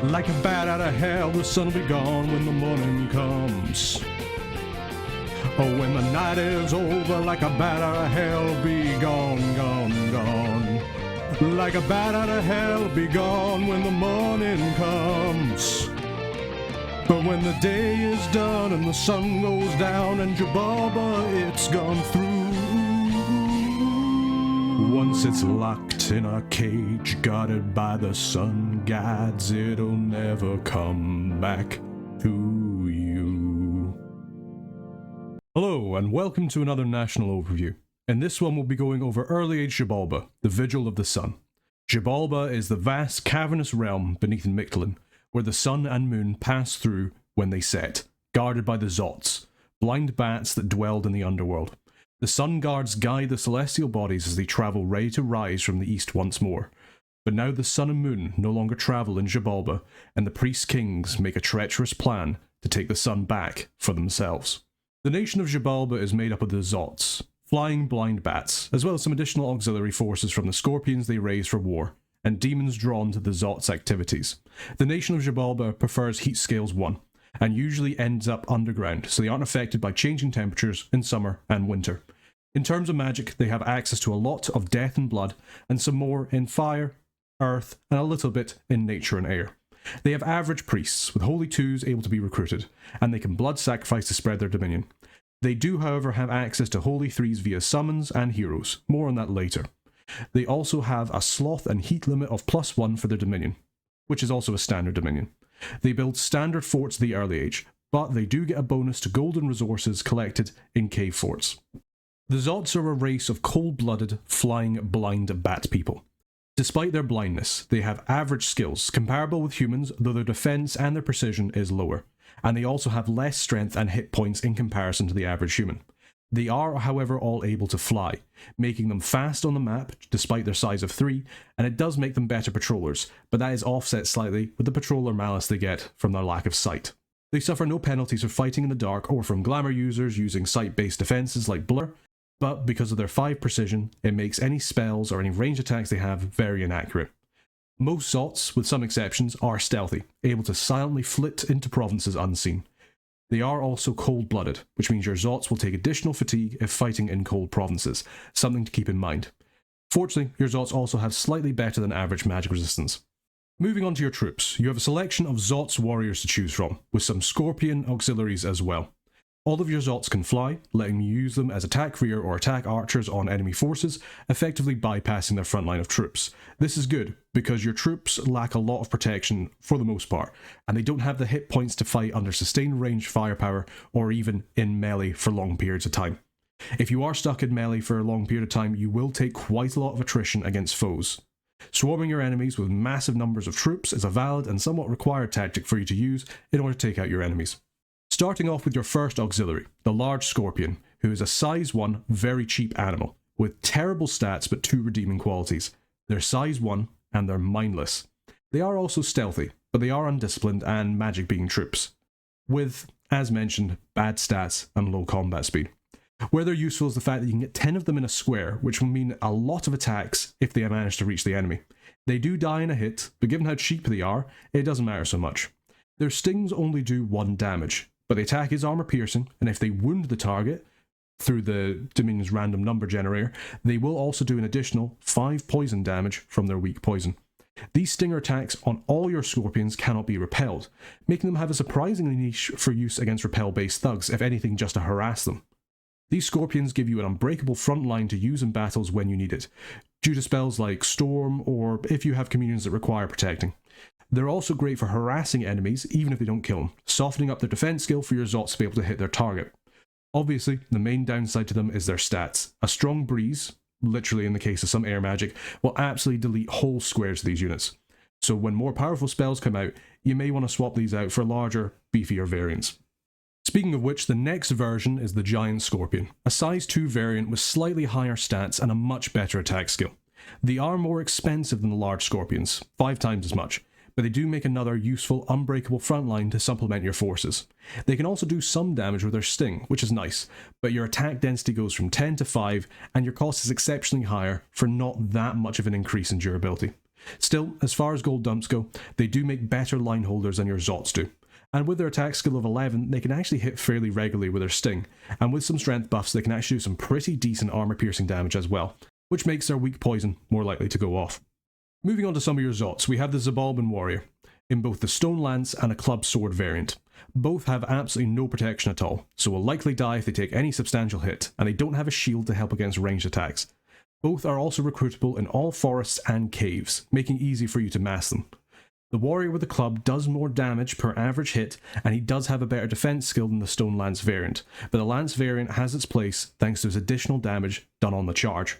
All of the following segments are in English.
Like a bat out of hell, the sun will be gone when the morning comes. Oh, when the night is over, like a bat out of hell, be gone, gone, gone. Like a bat out of hell, be gone when the morning comes. But when the day is done and the sun goes down and Xibalba, it's gone through. Once it's locked in a cage, guarded by the sun gods, it'll never come back to you. Hello, and welcome to another national overview. In this one we'll be going over Early Age Xibalba, the Vigil of the Sun. Xibalba is the vast cavernous realm beneath Mictlan, where the sun and moon pass through when they set, guarded by the Zotz, blind bats that dwelled in the underworld. The sun guards guide the celestial bodies as they travel ready to rise from the east once more. But now the sun and moon no longer travel in Xibalba, and the priest kings make a treacherous plan to take the sun back for themselves. The nation of Xibalba is made up of the Zotz, flying blind bats, as well as some additional auxiliary forces from the scorpions they raise for war, and demons drawn to the Zotz activities. The nation of Xibalba prefers heat scales 1, and usually ends up underground, so they aren't affected by changing temperatures in summer and winter. In terms of magic, they have access to a lot of death and blood, and some more in fire, earth, and a little bit in nature and air. They have average priests, with holy twos able to be recruited, and they can blood sacrifice to spread their dominion. They do, however, have access to holy threes via summons and heroes, more on that later. They also have a sloth and heat limit of +1 for their dominion, which is also a standard dominion. They build standard forts of the early age, but they do get a bonus to golden resources collected in cave forts. The Zotz are a race of cold-blooded, flying, blind bat people. Despite their blindness, they have average skills, comparable with humans, though their defense and their precision is lower, and they also have less strength and hit points in comparison to the average human. They are, however, all able to fly, making them fast on the map despite their size of 3, and it does make them better patrollers, but that is offset slightly with the patroller malice they get from their lack of sight. They suffer no penalties for fighting in the dark or from glamour users using sight-based defenses like Blur, but because of their 5 precision, it makes any spells or any ranged attacks they have very inaccurate. Most Zotz, with some exceptions, are stealthy, able to silently flit into provinces unseen. They are also cold-blooded, which means your Zotz will take additional fatigue if fighting in cold provinces, something to keep in mind. Fortunately, your Zotz also have slightly better than average magic resistance. Moving on to your troops, you have a selection of Zotz warriors to choose from, with some scorpion auxiliaries as well. All of your Zotz can fly, letting you use them as attack rear or attack archers on enemy forces, effectively bypassing their front line of troops. This is good, because your troops lack a lot of protection for the most part, and they don't have the hit points to fight under sustained range firepower or even in melee for long periods of time. If you are stuck in melee for a long period of time, you will take quite a lot of attrition against foes. Swarming your enemies with massive numbers of troops is a valid and somewhat required tactic for you to use in order to take out your enemies. Starting off with your first auxiliary, the large scorpion, who is a size 1, very cheap animal, with terrible stats but 2 redeeming qualities. They're size 1, and they're mindless. They are also stealthy, but they are undisciplined and magic-being troops, with, as mentioned, bad stats and low combat speed. Where they're useful is the fact that you can get 10 of them in a square, which will mean a lot of attacks if they manage to reach the enemy. They do die in a hit, but given how cheap they are, it doesn't matter so much. Their stings only do 1 damage, but the attack is armor piercing, and if they wound the target through the Dominion's random number generator, they will also do an additional 5 poison damage from their weak poison. These stinger attacks on all your scorpions cannot be repelled, making them have a surprisingly niche for use against repel-based thugs, if anything just to harass them. These scorpions give you an unbreakable front line to use in battles when you need it, due to spells like Storm or if you have communions that require protecting. They're also great for harassing enemies, even if they don't kill them, softening up their defense skill for your Zotz to be able to hit their target. Obviously, the main downside to them is their stats. A strong breeze, literally in the case of some air magic, will absolutely delete whole squares of these units. So when more powerful spells come out, you may want to swap these out for larger, beefier variants. Speaking of which, the next version is the Giant Scorpion, a size 2 variant with slightly higher stats and a much better attack skill. They are more expensive than the large scorpions, 5 times as much, but they do make another useful, unbreakable frontline to supplement your forces. They can also do some damage with their sting, which is nice, but your attack density goes from 10 to 5, and your cost is exceptionally higher for not that much of an increase in durability. Still, as far as gold dumps go, they do make better line holders than your Zotz do. And with their attack skill of 11, they can actually hit fairly regularly with their sting, and with some strength buffs they can actually do some pretty decent armor piercing damage as well, which makes their weak poison more likely to go off. Moving on to some of your Zotz, we have the Xibalban warrior, in both the stone lance and a club sword variant. Both have absolutely no protection at all, so will likely die if they take any substantial hit, and they don't have a shield to help against ranged attacks. Both are also recruitable in all forests and caves, making it easy for you to mass them. The warrior with the club does more damage per average hit, and he does have a better defense skill than the stone lance variant, but the lance variant has its place thanks to his additional damage done on the charge.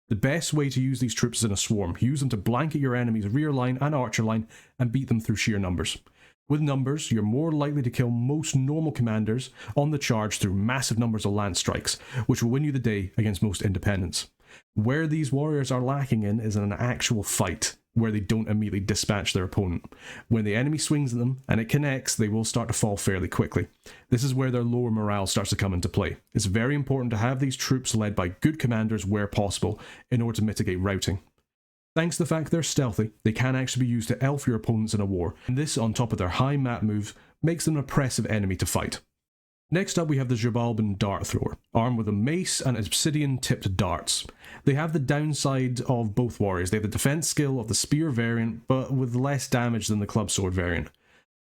The best way to use these troops is in a swarm. Use them to blanket your enemy's rear line and archer line and beat them through sheer numbers. With numbers, you're more likely to kill most normal commanders on the charge through massive numbers of lance strikes, which will win you the day against most independents. Where these warriors are lacking in is in an actual fight, where they don't immediately dispatch their opponent. When the enemy swings at them and it connects, they will start to fall fairly quickly. This is where their lower morale starts to come into play. It's very important to have these troops led by good commanders where possible in order to mitigate routing. Thanks to the fact they're stealthy, they can actually be used to elf your opponents in a war, and this on top of their high map move makes them an oppressive enemy to fight. Next up we have the Xibalban Dart Thrower, armed with a mace and obsidian-tipped darts. They have the downside of both warriors. They have the defense skill of the spear variant, but with less damage than the club sword variant.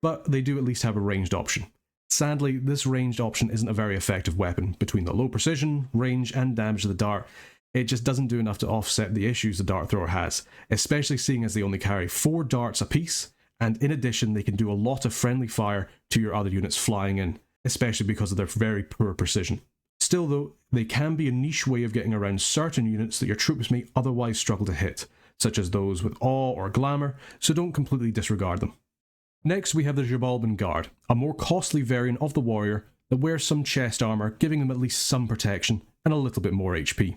But they do at least have a ranged option. Sadly, this ranged option isn't a very effective weapon. Between the low precision, range, and damage of the dart, it just doesn't do enough to offset the issues the Dart Thrower has, especially seeing as they only carry 4 darts apiece, and in addition they can do a lot of friendly fire to your other units flying in, especially because of their very poor precision. Still though, they can be a niche way of getting around certain units that your troops may otherwise struggle to hit, such as those with awe or glamour, so don't completely disregard them. Next we have the Xibalban Guard, a more costly variant of the warrior that wears some chest armour, giving them at least some protection and a little bit more HP.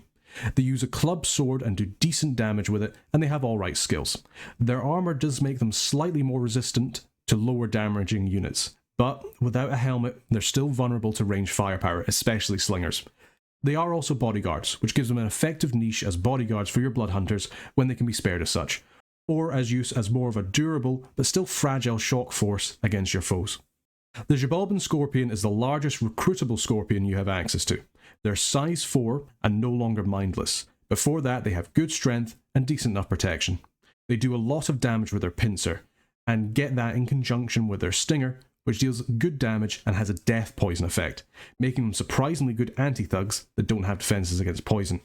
They use a club sword and do decent damage with it, and they have alright skills. Their armour does make them slightly more resistant to lower damaging units, but without a helmet, they're still vulnerable to ranged firepower, especially slingers. They are also bodyguards, which gives them an effective niche as bodyguards for your bloodhunters when they can be spared as such, or as use as more of a durable but still fragile shock force against your foes. The Xibalban Scorpion is the largest recruitable scorpion you have access to. They're size 4 and no longer mindless. Before that, they have good strength and decent enough protection. They do a lot of damage with their pincer, and get that in conjunction with their stinger, which deals good damage and has a death poison effect, making them surprisingly good anti-thugs that don't have defenses against poison.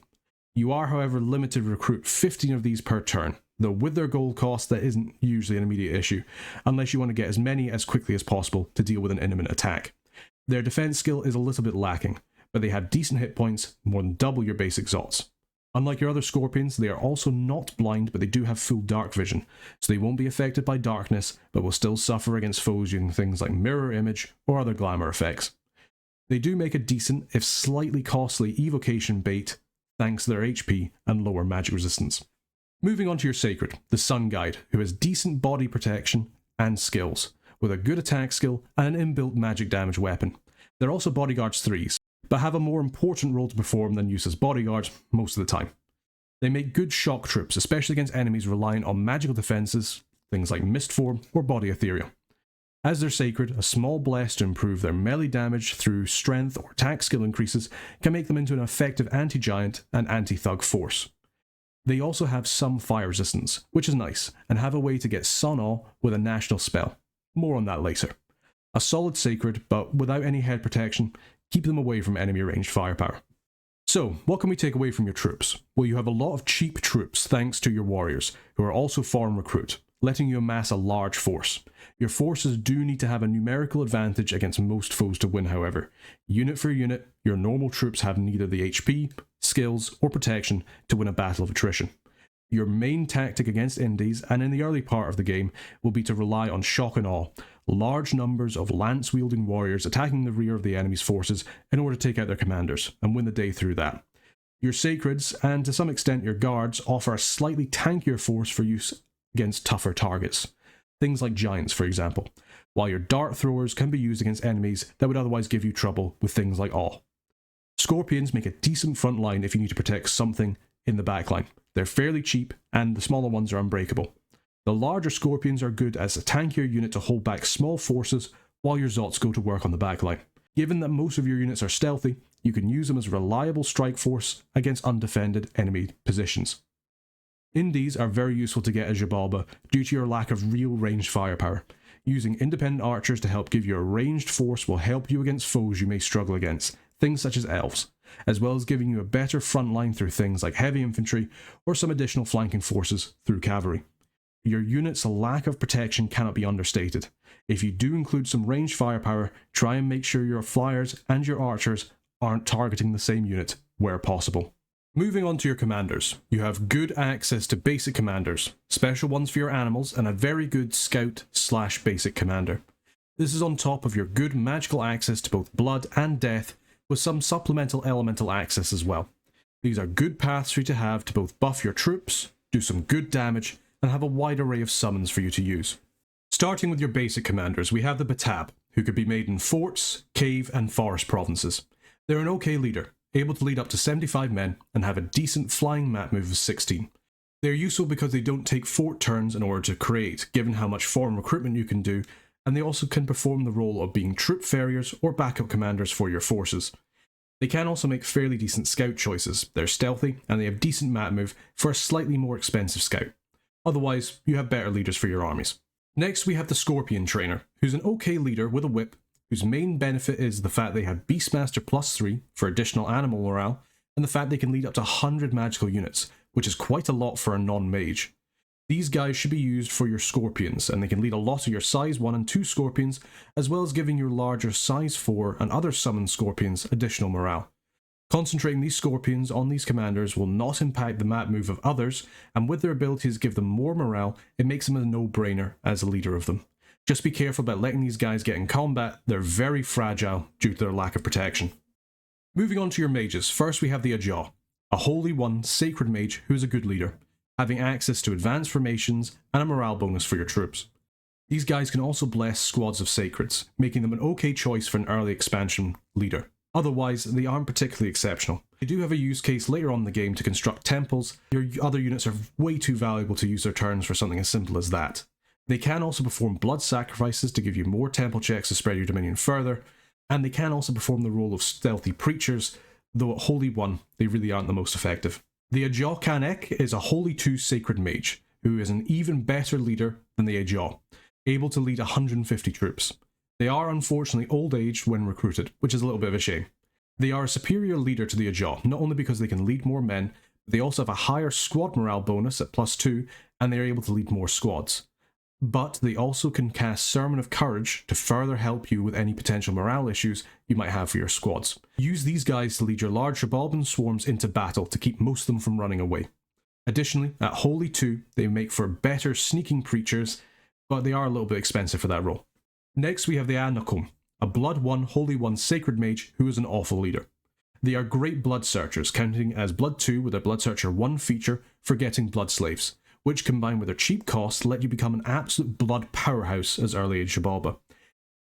You are, however, limited to recruit 15 of these per turn, though with their gold cost that isn't usually an immediate issue, unless you want to get as many as quickly as possible to deal with an imminent attack. Their defense skill is a little bit lacking, but they have decent hit points, more than double your basic Zotz. Unlike your other scorpions, they are also not blind, but they do have full dark vision, so they won't be affected by darkness, but will still suffer against foes using things like mirror image or other glamour effects. They do make a decent, if slightly costly, evocation bait, thanks to their HP and lower magic resistance. Moving on to your Sacred, the Sun Guide, who has decent body protection and skills, with a good attack skill and an inbuilt magic damage weapon. They're also bodyguards 3s, but have a more important role to perform than use as bodyguards most of the time. They make good shock troops, especially against enemies reliant on magical defenses, things like Mist Form or Body Ethereal. As they're Sacred, a small bless to improve their melee damage through strength or attack skill increases can make them into an effective anti-giant and anti-thug force. They also have some fire resistance, which is nice, and have a way to get Sun Awe with a national spell. More on that later. A solid Sacred, but without any head protection, keep them away from enemy ranged firepower. So, what can we take away from your troops? Well, you have a lot of cheap troops thanks to your warriors, who are also foreign recruit, letting you amass a large force. Your forces do need to have a numerical advantage against most foes to win, however. Unit for unit, your normal troops have neither the HP, skills, or protection to win a battle of attrition. Your main tactic against indies, and in the early part of the game, will be to rely on shock and awe, large numbers of lance-wielding warriors attacking the rear of the enemy's forces in order to take out their commanders, and win the day through that. Your Sacreds, and to some extent your Guards, offer a slightly tankier force for use against tougher targets. Things like giants, for example, while your Dart Throwers can be used against enemies that would otherwise give you trouble with things like awe. Scorpions make a decent front line if you need to protect something in the backline, They're fairly cheap, and the smaller ones are unbreakable. The larger Scorpions are good as a tankier unit to hold back small forces while your Zotz go to work on the backline. Given that most of your units are stealthy, you can use them as a reliable strike force against undefended enemy positions. Indies are very useful to get as Xibalba due to your lack of real ranged firepower. Using independent archers to help give you a ranged force will help you against foes you may struggle against, things such as elves, as well as giving you a better front line through things like heavy infantry or some additional flanking forces through cavalry. Your unit's lack of protection cannot be understated. If you do include some ranged firepower, try and make sure your flyers and your archers aren't targeting the same unit where possible. Moving on to your commanders, you have good access to basic commanders, special ones for your animals, and a very good scout/basic commander. This is on top of your good magical access to both blood and death, with some supplemental elemental access as well. These are good paths for you to have to both buff your troops, do some good damage, and have a wide array of summons for you to use. Starting with your basic commanders, we have the Batab, who could be made in forts, cave, and forest provinces. They're an okay leader, able to lead up to 75 men and have a decent flying map move of 16. They're useful because they don't take fort turns in order to create, given how much foreign recruitment you can do, and they also can perform the role of being troop farriers or backup commanders for your forces. They can also make fairly decent scout choices. They're stealthy and they have decent map move for a slightly more expensive scout. Otherwise, you have better leaders for your armies. Next we have the Scorpion Trainer, who's an okay leader with a whip, whose main benefit is the fact they have Beastmaster +3 for additional animal morale, and the fact they can lead up to 100 magical units, which is quite a lot for a non-mage. These guys should be used for your Scorpions, and they can lead a lot of your size 1 and 2 Scorpions, as well as giving your larger size 4 and other summoned Scorpions additional morale. Concentrating these Scorpions on these commanders will not impact the map move of others, and with their abilities give them more morale, it makes them a no-brainer as a leader of them. Just be careful about letting these guys get in combat, they're very fragile due to their lack of protection. Moving on to your mages, first we have the Ajah, a Holy One Sacred Mage who is a good leader, having access to advanced formations and a morale bonus for your troops. These guys can also bless squads of Sacreds, making them an okay choice for an early expansion leader. Otherwise, they aren't particularly exceptional. They do have a use case later on in the game to construct temples. Your other units are way too valuable to use their turns for something as simple as that. They can also perform blood sacrifices to give you more temple checks to spread your dominion further, and they can also perform the role of stealthy preachers, though at Holy 1 they really aren't the most effective. The Ajah Kanek is a Holy 2 Sacred Mage, who is an even better leader than the Ajah, able to lead 150 troops. They are unfortunately old-aged when recruited, which is a little bit of a shame. They are a superior leader to the Ajah, not only because they can lead more men, but they also have a higher squad morale bonus at +2, and they are able to lead more squads. But they also can cast Sermon of Courage to further help you with any potential morale issues you might have for your squads. Use these guys to lead your large Xibalban swarms into battle to keep most of them from running away. Additionally, at Holy 2, they make for better sneaking preachers, but they are a little bit expensive for that role. Next we have the Onaqui, a Blood 1 Holy 1 Sacred Mage who is an awful leader. They are great blood searchers, counting as Blood 2 with their Blood Searcher 1 feature for getting blood slaves, which combined with their cheap cost let you become an absolute blood powerhouse as Early Age Xibalba.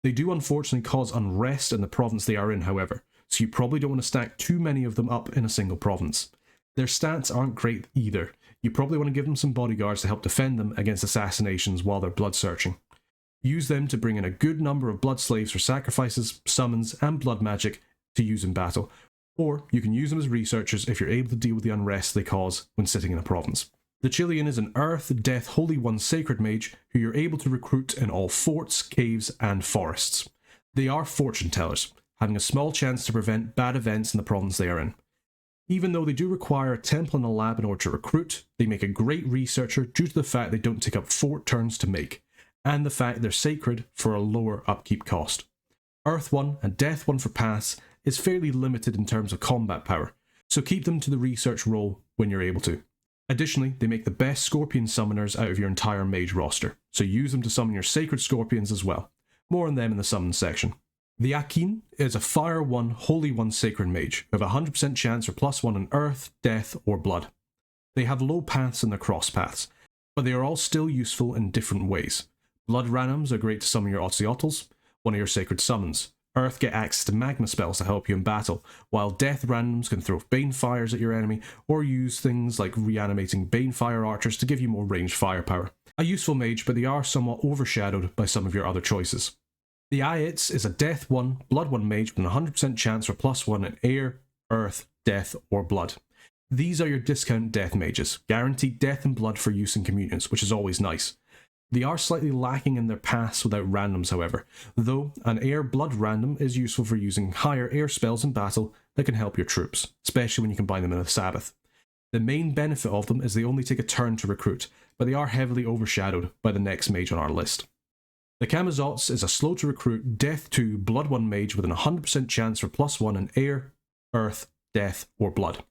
They do unfortunately cause unrest in the province they are in, however, so you probably don't want to stack too many of them up in a single province. Their stats aren't great either. You probably want to give them some bodyguards to help defend them against assassinations while they're blood searching. Use them to bring in a good number of blood slaves for sacrifices, summons, and blood magic to use in battle, or you can use them as researchers if you're able to deal with the unrest they cause when sitting in a province. The Chilean is an Earth, Death, Holy One Sacred Mage who you're able to recruit in all forts, caves, and forests. They are fortune tellers, having a small chance to prevent bad events in the province they are in. Even though they do require a temple and a lab in order to recruit, they make a great researcher due to the fact they don't take up fort turns to make, and the fact they're sacred for a lower upkeep cost. Earth 1 and Death 1 for paths is fairly limited in terms of combat power, so keep them to the research role when you're able to. Additionally, they make the best Scorpion summoners out of your entire mage roster, so use them to summon your sacred Scorpions as well. More on them in the summon section. The Akin is a Fire 1 Holy 1 Sacred Mage, who have a 100% chance for +1 on Earth, Death, or Blood. They have low paths and their cross paths, but they are all still useful in different ways. Blood randoms are great to summon your Ozelots, one of your sacred summons. Earth get access to magma spells to help you in battle, while Death randoms can throw Bane fires at your enemy, or use things like reanimating Bane fire archers to give you more ranged firepower. A useful mage, but they are somewhat overshadowed by some of your other choices. The Ayitz is a Death 1, Blood 1 mage with a 100% chance for +1 in Air, Earth, Death, or Blood. These are your discount Death mages, guaranteed Death and Blood for use in communions, which is always nice. They are slightly lacking in their paths without randoms however, though an Air Blood random is useful for using higher air spells in battle that can help your troops, especially when you combine them in a Sabbath. The main benefit of them is they only take a turn to recruit, but they are heavily overshadowed by the next mage on our list. The Zotz is a slow to recruit Death 2 Blood 1 mage with an 100% chance for +1 in Air, Earth, Death, or Blood.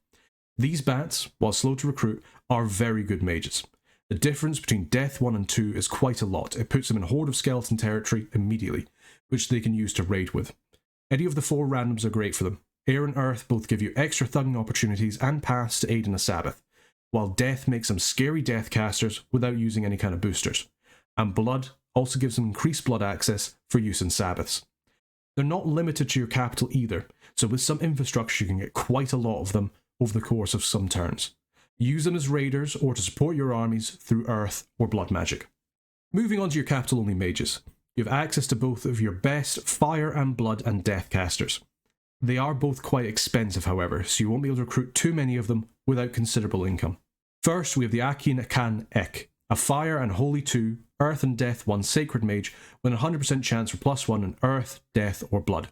These bats, while slow to recruit, are very good mages. The difference between Death 1 and 2 is quite a lot. It puts them in Horde of Skeleton territory immediately, which they can use to raid with. Any of the 4 randoms are great for them. Air and Earth both give you extra thugging opportunities and paths to aid in a Sabbath, while Death makes them scary Death casters without using any kind of boosters. And Blood also gives them increased Blood access for use in Sabbaths. They're not limited to your capital either, so with some infrastructure you can get quite a lot of them over the course of some turns. Use them as raiders or to support your armies through Earth or Blood magic. Moving on to your capital only mages, you have access to both of your best Fire and Blood and Death casters. They are both quite expensive however, so you won't be able to recruit too many of them without considerable income. First we have the Akin Ek, a Fire and Holy 2, Earth and Death 1 Sacred Mage with a 100% chance for +1 in Earth, Death or Blood.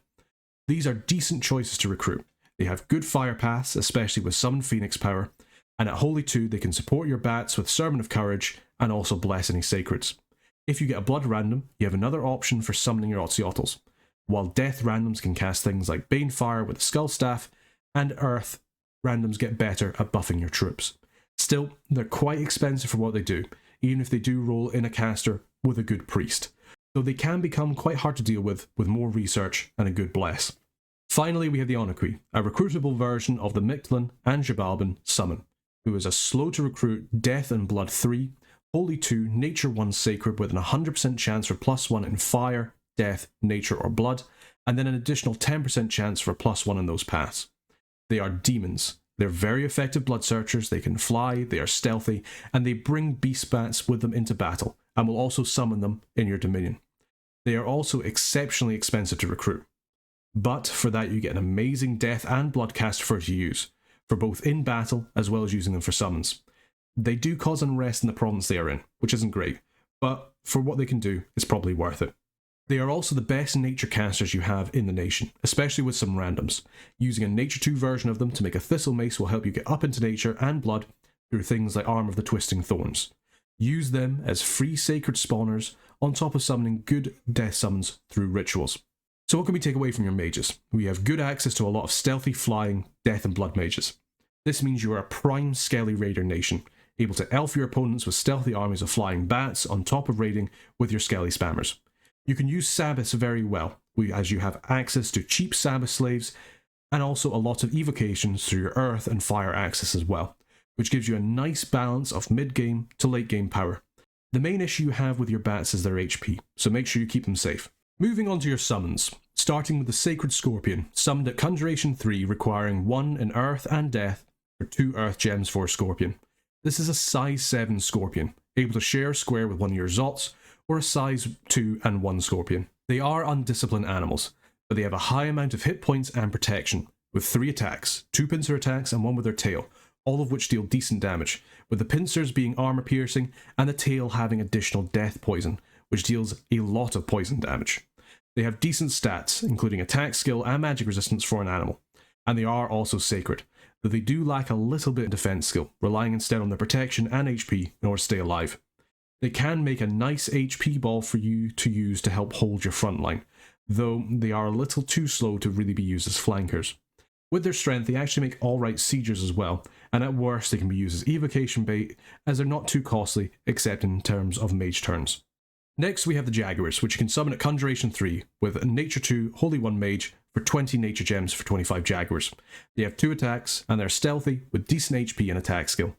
These are decent choices to recruit. They have good fire paths, especially with Summon Phoenix power, and at Holy 2 they can support your bats with Sermon of Courage and also bless any sacreds. If you get a Blood random, you have another option for summoning your Ozelots, while Death randoms can cast things like Bane Fire with the Skull Staff, and Earth randoms get better at buffing your troops. Still, they're quite expensive for what they do, even if they do roll in a caster with a good priest, though they can become quite hard to deal with more research and a good bless. Finally we have the Onaqui, a recruitable version of the Mictlan and Xibalban summon, who is a slow to recruit Death and Blood 3, Holy 2, Nature 1 Sacred with an 100% chance for +1 in Fire, Death, Nature or Blood, and then an additional 10% chance for +1 in those paths. They are demons. They're very effective blood searchers, they can fly, they are stealthy, and they bring beast bats with them into battle, and will also summon them in your dominion. They are also exceptionally expensive to recruit. But for that you get an amazing Death and Blood caster for to use, for both in battle as well as using them for summons. They do cause unrest in the province they are in, which isn't great, but for what they can do, it's probably worth it. They are also the best nature casters you have in the nation, especially with some randoms. Using a Nature 2 version of them to make a Thistle Mace will help you get up into nature and blood through things like Arm of the Twisting Thorns. Use them as free sacred spawners on top of summoning good death summons through rituals. So what can we take away from your mages? We have good access to a lot of stealthy flying death and blood mages. This means you are a prime skelly raider nation, able to elf your opponents with stealthy armies of flying bats on top of raiding with your skelly spammers. You can use Sabbaths very well, as you have access to cheap Sabbath slaves, and also a lot of evocations through your earth and fire access as well, which gives you a nice balance of mid-game to late-game power. The main issue you have with your bats is their HP, so make sure you keep them safe. Moving on to your summons, starting with the Sacred Scorpion, summoned at Conjuration 3, requiring 1 in Earth and Death for 2 Earth Gems for a Scorpion. This is a size 7 Scorpion, able to share a square with one of your Zotz, or a size 2 and 1 Scorpion. They are undisciplined animals, but they have a high amount of hit points and protection, with 3 attacks, 2 pincer attacks and 1 with their tail, all of which deal decent damage, with the pincers being armor piercing and the tail having additional death poison, which deals a lot of poison damage. They have decent stats, including attack skill and magic resistance for an animal, and they are also sacred, though they do lack a little bit of defense skill, relying instead on their protection and HP in order to stay alive. They can make a nice HP ball for you to use to help hold your front line, though they are a little too slow to really be used as flankers. With their strength, they actually make alright siegers as well, and at worst they can be used as evocation bait, as they're not too costly except in terms of mage turns. Next we have the Jaguars, which you can summon at Conjuration 3, with a Nature 2 Holy 1 Mage for 20 Nature Gems for 25 Jaguars. They have 2 attacks, and they're stealthy, with decent HP and attack skill.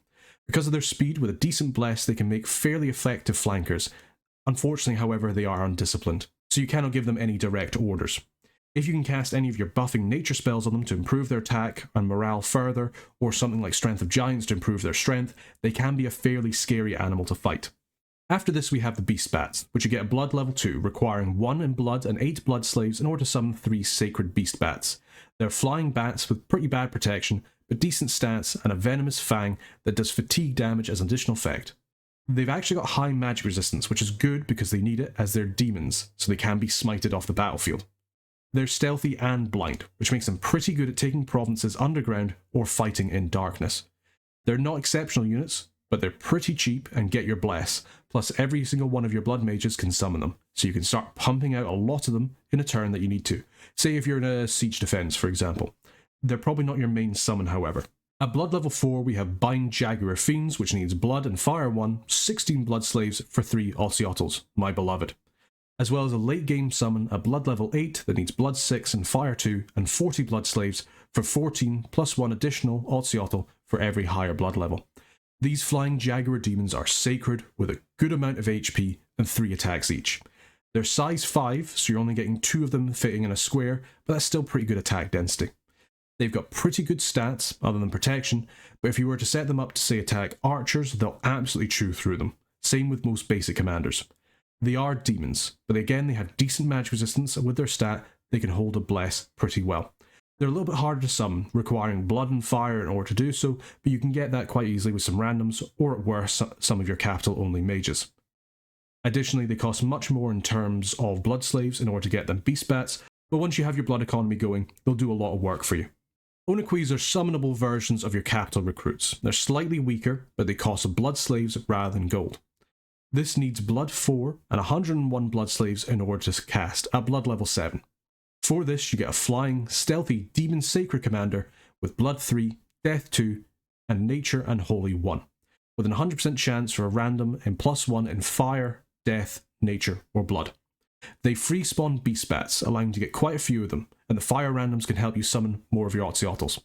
Because of their speed, with a decent bless, they can make fairly effective flankers. Unfortunately, however, they are undisciplined, so you cannot give them any direct orders. If you can cast any of your buffing nature spells on them to improve their attack and morale further, or something like Strength of Giants to improve their strength, they can be a fairly scary animal to fight. After this we have the Beast Bats, which you get a blood level 2, requiring 1 in blood and 8 blood slaves in order to summon 3 sacred beast bats. They're flying bats with pretty bad protection, but decent stats and a venomous fang that does fatigue damage as an additional effect. They've actually got high magic resistance, which is good because they need it as they're demons, so they can be smited off the battlefield. They're stealthy and blind, which makes them pretty good at taking provinces underground or fighting in darkness. They're not exceptional units, but they're pretty cheap and get your bless, plus every single one of your blood mages can summon them, so you can start pumping out a lot of them in a turn that you need to. Say if you're in a siege defense, for example. They're probably not your main summon, however. At blood level 4 we have Bind Jaguar Fiends, which needs blood and fire 1, 16 blood slaves for 3 Ozelots, my beloved. As well as a late game summon at blood level 8 that needs blood 6 and fire 2 and 40 blood slaves for 14 plus 1 additional Ozelot for every higher blood level. These flying Jaguar demons are sacred with a good amount of HP and 3 attacks each. They're size 5, so you're only getting 2 of them fitting in a square, but that's still pretty good attack density. They've got pretty good stats, other than protection, but if you were to set them up to say attack archers, they'll absolutely chew through them. Same with most basic commanders. They are demons, but again they have decent magic resistance, and with their stat, they can hold a bless pretty well. They're a little bit harder to summon, requiring blood and fire in order to do so, but you can get that quite easily with some randoms, or at worst, some of your capital only mages. Additionally, they cost much more in terms of blood slaves in order to get them beast bats, but once you have your blood economy going, they'll do a lot of work for you. Onaqis are summonable versions of your capital recruits. They're slightly weaker, but they cost blood slaves rather than gold. This needs blood 4 and 101 blood slaves in order to cast at blood level 7. For this you get a flying, stealthy demon sacred commander with blood 3, death 2, and nature and holy 1, with an 100% chance for a random in +1 in fire, death, nature, or blood. They free spawn beast bats, allowing you to get quite a few of them, and the fire randoms can help you summon more of your Ozelots.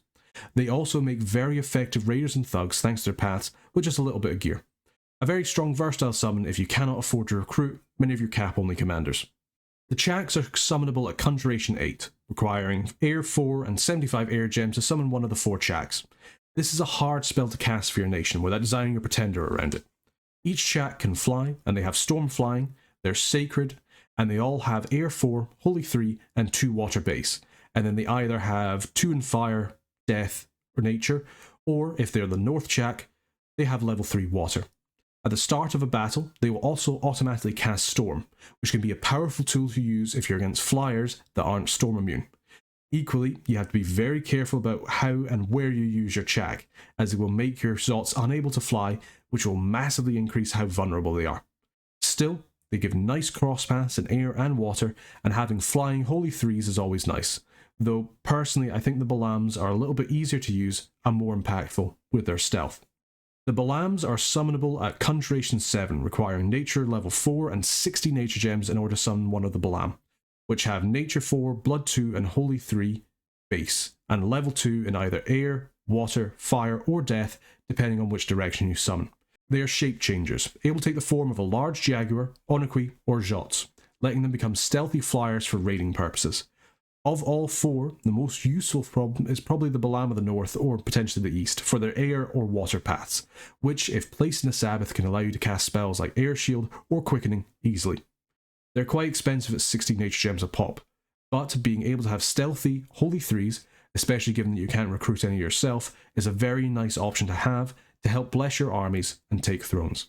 They also make very effective raiders and thugs thanks to their paths with just a little bit of gear. A very strong versatile summon if you cannot afford to recruit many of your cap-only commanders. The Chaacs are summonable at Conjuration 8, requiring Air 4 and 75 Air Gems to summon one of the 4 Chaacs. This is a hard spell to cast for your nation without designing a pretender around it. Each Chaac can fly, and they have storm flying, they're sacred, and they all have Air 4, Holy 3, and 2 water base, and then they either have 2 in fire, death, or nature, or if they're the North Chaac, they have level 3 water. At the start of a battle, they will also automatically cast Storm, which can be a powerful tool to use if you're against flyers that aren't storm immune. Equally, you have to be very careful about how and where you use your Chaac, as it will make your Zotz unable to fly, which will massively increase how vulnerable they are. Still, they give nice crosspaths in air and water, and having flying Holy 3s is always nice, though personally I think the Balams are a little bit easier to use and more impactful with their stealth. The Balams are summonable at Conjuration 7, requiring Nature level 4 and 60 Nature Gems in order to summon one of the Balam, which have Nature 4, Blood 2 and Holy 3 base, and level 2 in either Air, Water, Fire or Death, depending on which direction you summon. They are shape changers, able to take the form of a large jaguar, Onaqui or Zotz, letting them become stealthy flyers for raiding purposes. Of all 4, the most useful problem is probably the Balam of the North or potentially the East for their air or water paths, which if placed in a Sabbath can allow you to cast spells like Air Shield or Quickening easily. They're quite expensive at 60 Nature Gems a pop, but being able to have stealthy Holy 3s, especially given that you can't recruit any yourself, is a very nice option to have to help bless your armies and take thrones.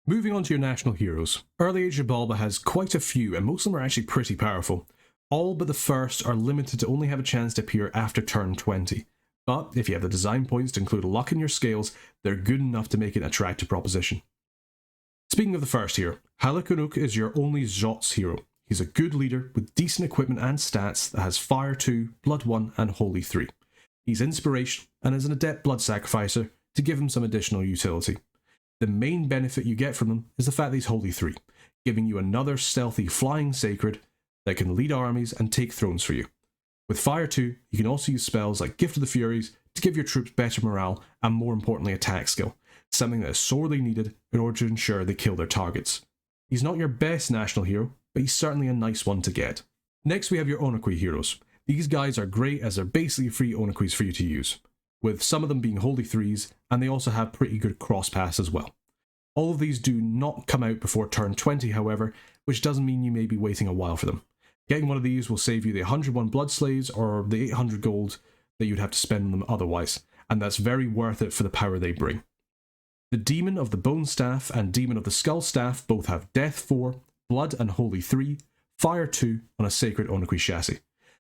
Moving on to your national heroes, Early Age Xibalba has quite a few and most of them are actually pretty powerful. All but the first are limited to only have a chance to appear after turn 20, but if you have the design points to include luck in your scales, they're good enough to make it an attractive proposition. Speaking of the first hero, Halakunuk is your only Zotz hero. He's a good leader with decent equipment and stats that has Fire 2, Blood 1 and Holy 3. He's inspirational and is an adept blood sacrificer to give him some additional utility. The main benefit you get from him is the fact that he's Holy 3, giving you another stealthy flying sacred that can lead armies and take thrones for you. With Fire 2, you can also use spells like Gift of the Furies to give your troops better morale and more importantly attack skill, something that is sorely needed in order to ensure they kill their targets. He's not your best national hero, but he's certainly a nice one to get. Next we have your Onaqui heroes. These guys are great as they're basically free Onaquis for you to use, with some of them being Holy 3s, and they also have pretty good cross pass as well. All of these do not come out before turn 20 however, which doesn't mean you may be waiting a while for them. Getting one of these will save you the 101 blood slaves or the 800 gold that you'd have to spend on them otherwise, and that's very worth it for the power they bring. The Demon of the Bone Staff and Demon of the Skull Staff both have Death 4, Blood and Holy 3, Fire 2 on a Sacred Onaqui chassis.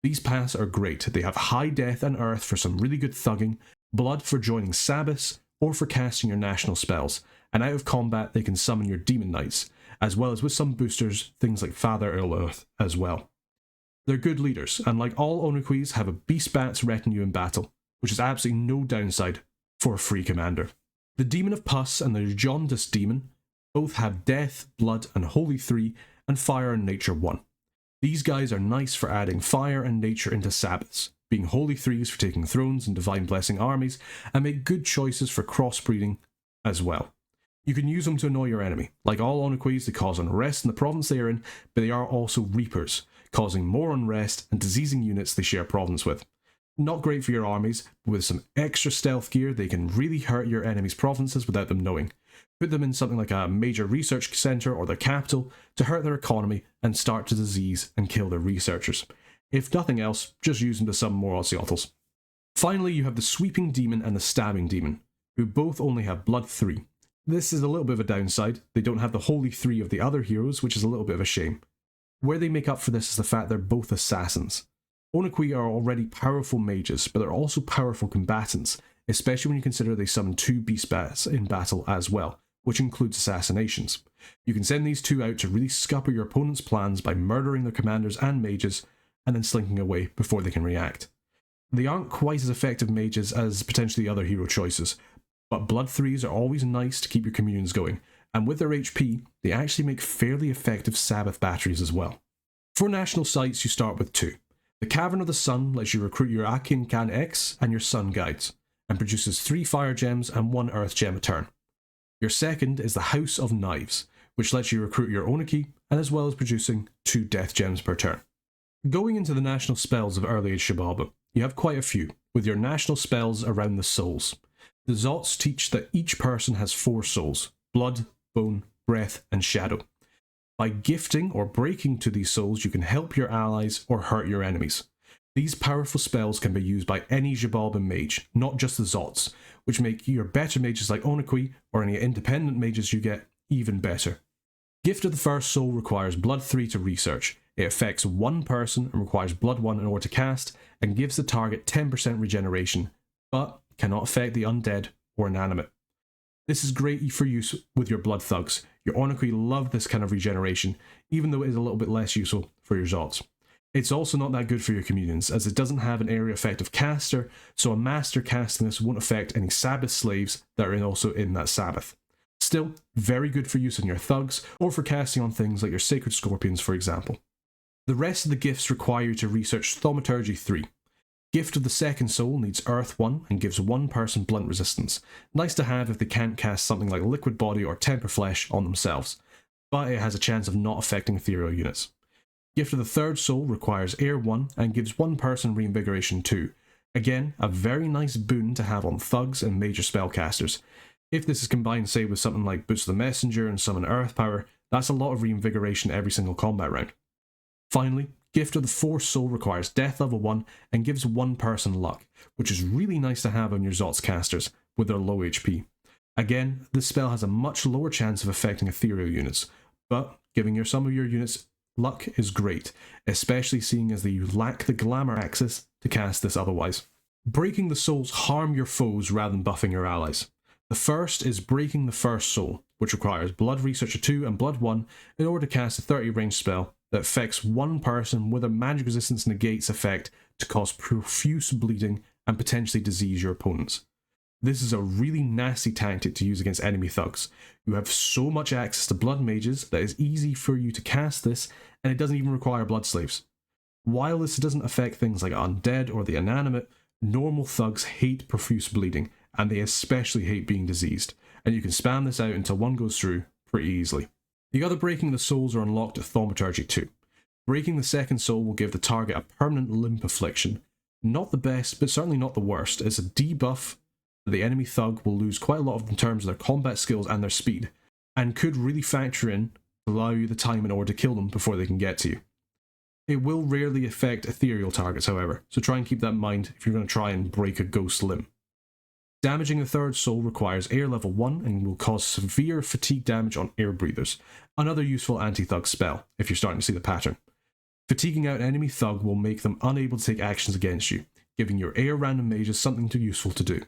These paths are great. They have High Death and Earth for some really good thugging, Blood for joining Sabbaths, or for casting your national spells, and out of combat they can summon your Demon Knights, as well as with some boosters, things like Father Earth as well. They're good leaders, and like all Onaquis have a Beast Bats retinue in battle, which is absolutely no downside for a free commander. The Demon of Pus and the Jaundice Demon both have Death, Blood and Holy 3 and Fire and Nature 1. These guys are nice for adding Fire and Nature into Sabbaths, being Holy 3s for taking thrones and Divine Blessing armies, and make good choices for crossbreeding as well. You can use them to annoy your enemy. Like all Onaquis, they cause unrest in the province they are in, but they are also Reapers, causing more unrest and diseasing units they share province with. Not great for your armies, but with some extra stealth gear they can really hurt your enemy's provinces without them knowing. Put them in something like a major research centre or their capital to hurt their economy and start to disease and kill their researchers. If nothing else, just use them to summon more Ozelots. Finally, you have the Sweeping Demon and the Stabbing Demon, who both only have Blood 3. This is a little bit of a downside. They don't have the Holy 3 of the other heroes, which is a little bit of a shame. Where they make up for this is the fact they're both assassins. Onaqui are already powerful mages, but they're also powerful combatants, especially when you consider they summon 2 Beast Bats in battle as well, which includes assassinations. You can send these 2 out to really scupper your opponent's plans by murdering their commanders and mages, and then slinking away before they can react. They aren't quite as effective mages as potentially other hero choices, but Blood 3s are always nice to keep your communions going, and with their HP, they actually make fairly effective Sabbath batteries as well. For national sites, you start with 2. The Cavern of the Sun lets you recruit your Akin Can X and your Sun Guides, and produces 3 Fire Gems and 1 Earth Gem a turn. Your second is the House of Knives, which lets you recruit your Onaqui, and as well as producing 2 Death Gems per turn. Going into the national spells of Early Age Xibalba, you have quite a few, with your national spells around the souls. The Zotz teach that each person has 4 souls: blood, bone, breath, and shadow. By gifting or breaking to these souls, you can help your allies or hurt your enemies. These powerful spells can be used by any Xibalba mage, not just the Zotz, which make your better mages like Onaqui, or any independent mages you get, even better. Gift of the First Soul requires Blood 3 to research. It affects 1 person and requires Blood 1 in order to cast, and gives the target 10% regeneration, but cannot affect the undead or inanimate. This is great for use with your Blood Thugs. Your Onaqui love this kind of regeneration, even though it is a little bit less useful for your Zotz. It's also not that good for your communions, as it doesn't have an area effect of caster, so a master casting this won't affect any Sabbath slaves that are also in that Sabbath. Still, very good for use on your thugs, or for casting on things like your Sacred Scorpions, for example. The rest of the gifts require you to research Thaumaturgy 3. Gift of the Second Soul needs Earth 1 and gives 1 person blunt resistance. Nice to have if they can't cast something like Liquid Body or Temper Flesh on themselves, but it has a chance of not affecting ethereal units. Gift of the Third Soul requires Air 1 and gives 1 person Reinvigoration 2. Again, a very nice boon to have on thugs and major spellcasters. If this is combined, say, with something like Boots of the Messenger and Summon Earth Power, that's a lot of reinvigoration every single combat round. Finally, Gift of the Fourth Soul requires Death level 1 and gives 1 person luck, which is really nice to have on your Zotz casters with their low HP. Again, this spell has a much lower chance of affecting ethereal units, but giving some of your units luck is great, especially seeing as they lack the glamour access to cast this otherwise. Breaking the souls harm your foes rather than buffing your allies. The first is Breaking the First Soul, which requires Blood Researcher 2 and Blood 1 in order to cast a 30 range spell that affects 1 person with a magic resistance negates effect to cause profuse bleeding and potentially disease your opponents. This is a really nasty tactic to use against enemy thugs. You have so much access to blood mages that it's easy for you to cast this, and it doesn't even require blood slaves. While this doesn't affect things like undead or the inanimate, normal thugs hate profuse bleeding, and they especially hate being diseased, and you can spam this out until 1 goes through pretty easily. The other Breaking the Souls are unlocked at Thaumaturgy 2. Breaking the second soul will give the target a permanent limp affliction. Not the best, but certainly not the worst. It's a debuff that the enemy thug will lose quite a lot of in terms of their combat skills and their speed, and could really factor in to allow you the time in order to kill them before they can get to you. It will rarely affect ethereal targets, however, so try and keep that in mind if you're going to try and break a ghost limb. Damaging the third soul requires air level 1 and will cause severe fatigue damage on air breathers, another useful anti-thug spell, if you're starting to see the pattern. Fatiguing out an enemy thug will make them unable to take actions against you, giving your air random mages something useful to do.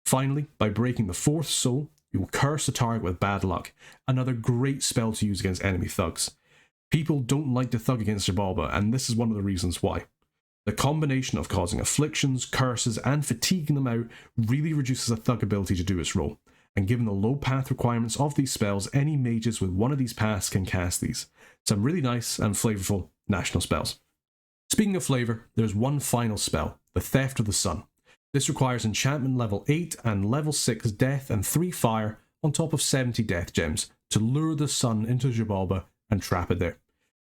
Finally, by breaking the fourth soul, you will curse the target with bad luck, another great spell to use against enemy thugs. People don't like to thug against Xibalba, and this is one of the reasons why. The combination of causing afflictions, curses, and fatiguing them out really reduces a thug ability to do its role, and given the low path requirements of these spells, any mages with one of these paths can cast these. Some really nice and flavourful national spells. Speaking of flavour, there's one final spell, the Theft of the Sun. This requires enchantment level 8 and level 6 death and 3 fire on top of 70 death gems to lure the sun into Xibalba and trap it there.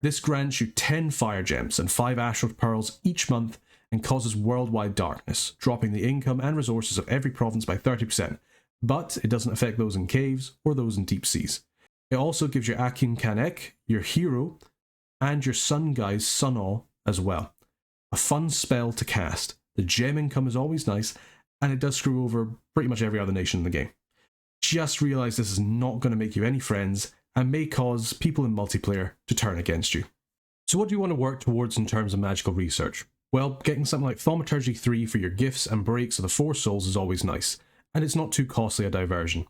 This grants you 10 fire gems and 5 astral pearls each month and causes worldwide darkness, dropping the income and resources of every province by 30%, but it doesn't affect those in caves or those in deep seas. It also gives your Akin Kanek, your hero, and your sun guy's Sun Awe as well. A fun spell to cast. The gem income is always nice, and it does screw over pretty much every other nation in the game. Just realise this is not going to make you any friends, and may cause people in multiplayer to turn against you. So what do you want to work towards in terms of magical research? Well, getting something like Thaumaturgy 3 for your gifts and breaks of the 4 souls is always nice, and it's not too costly a diversion.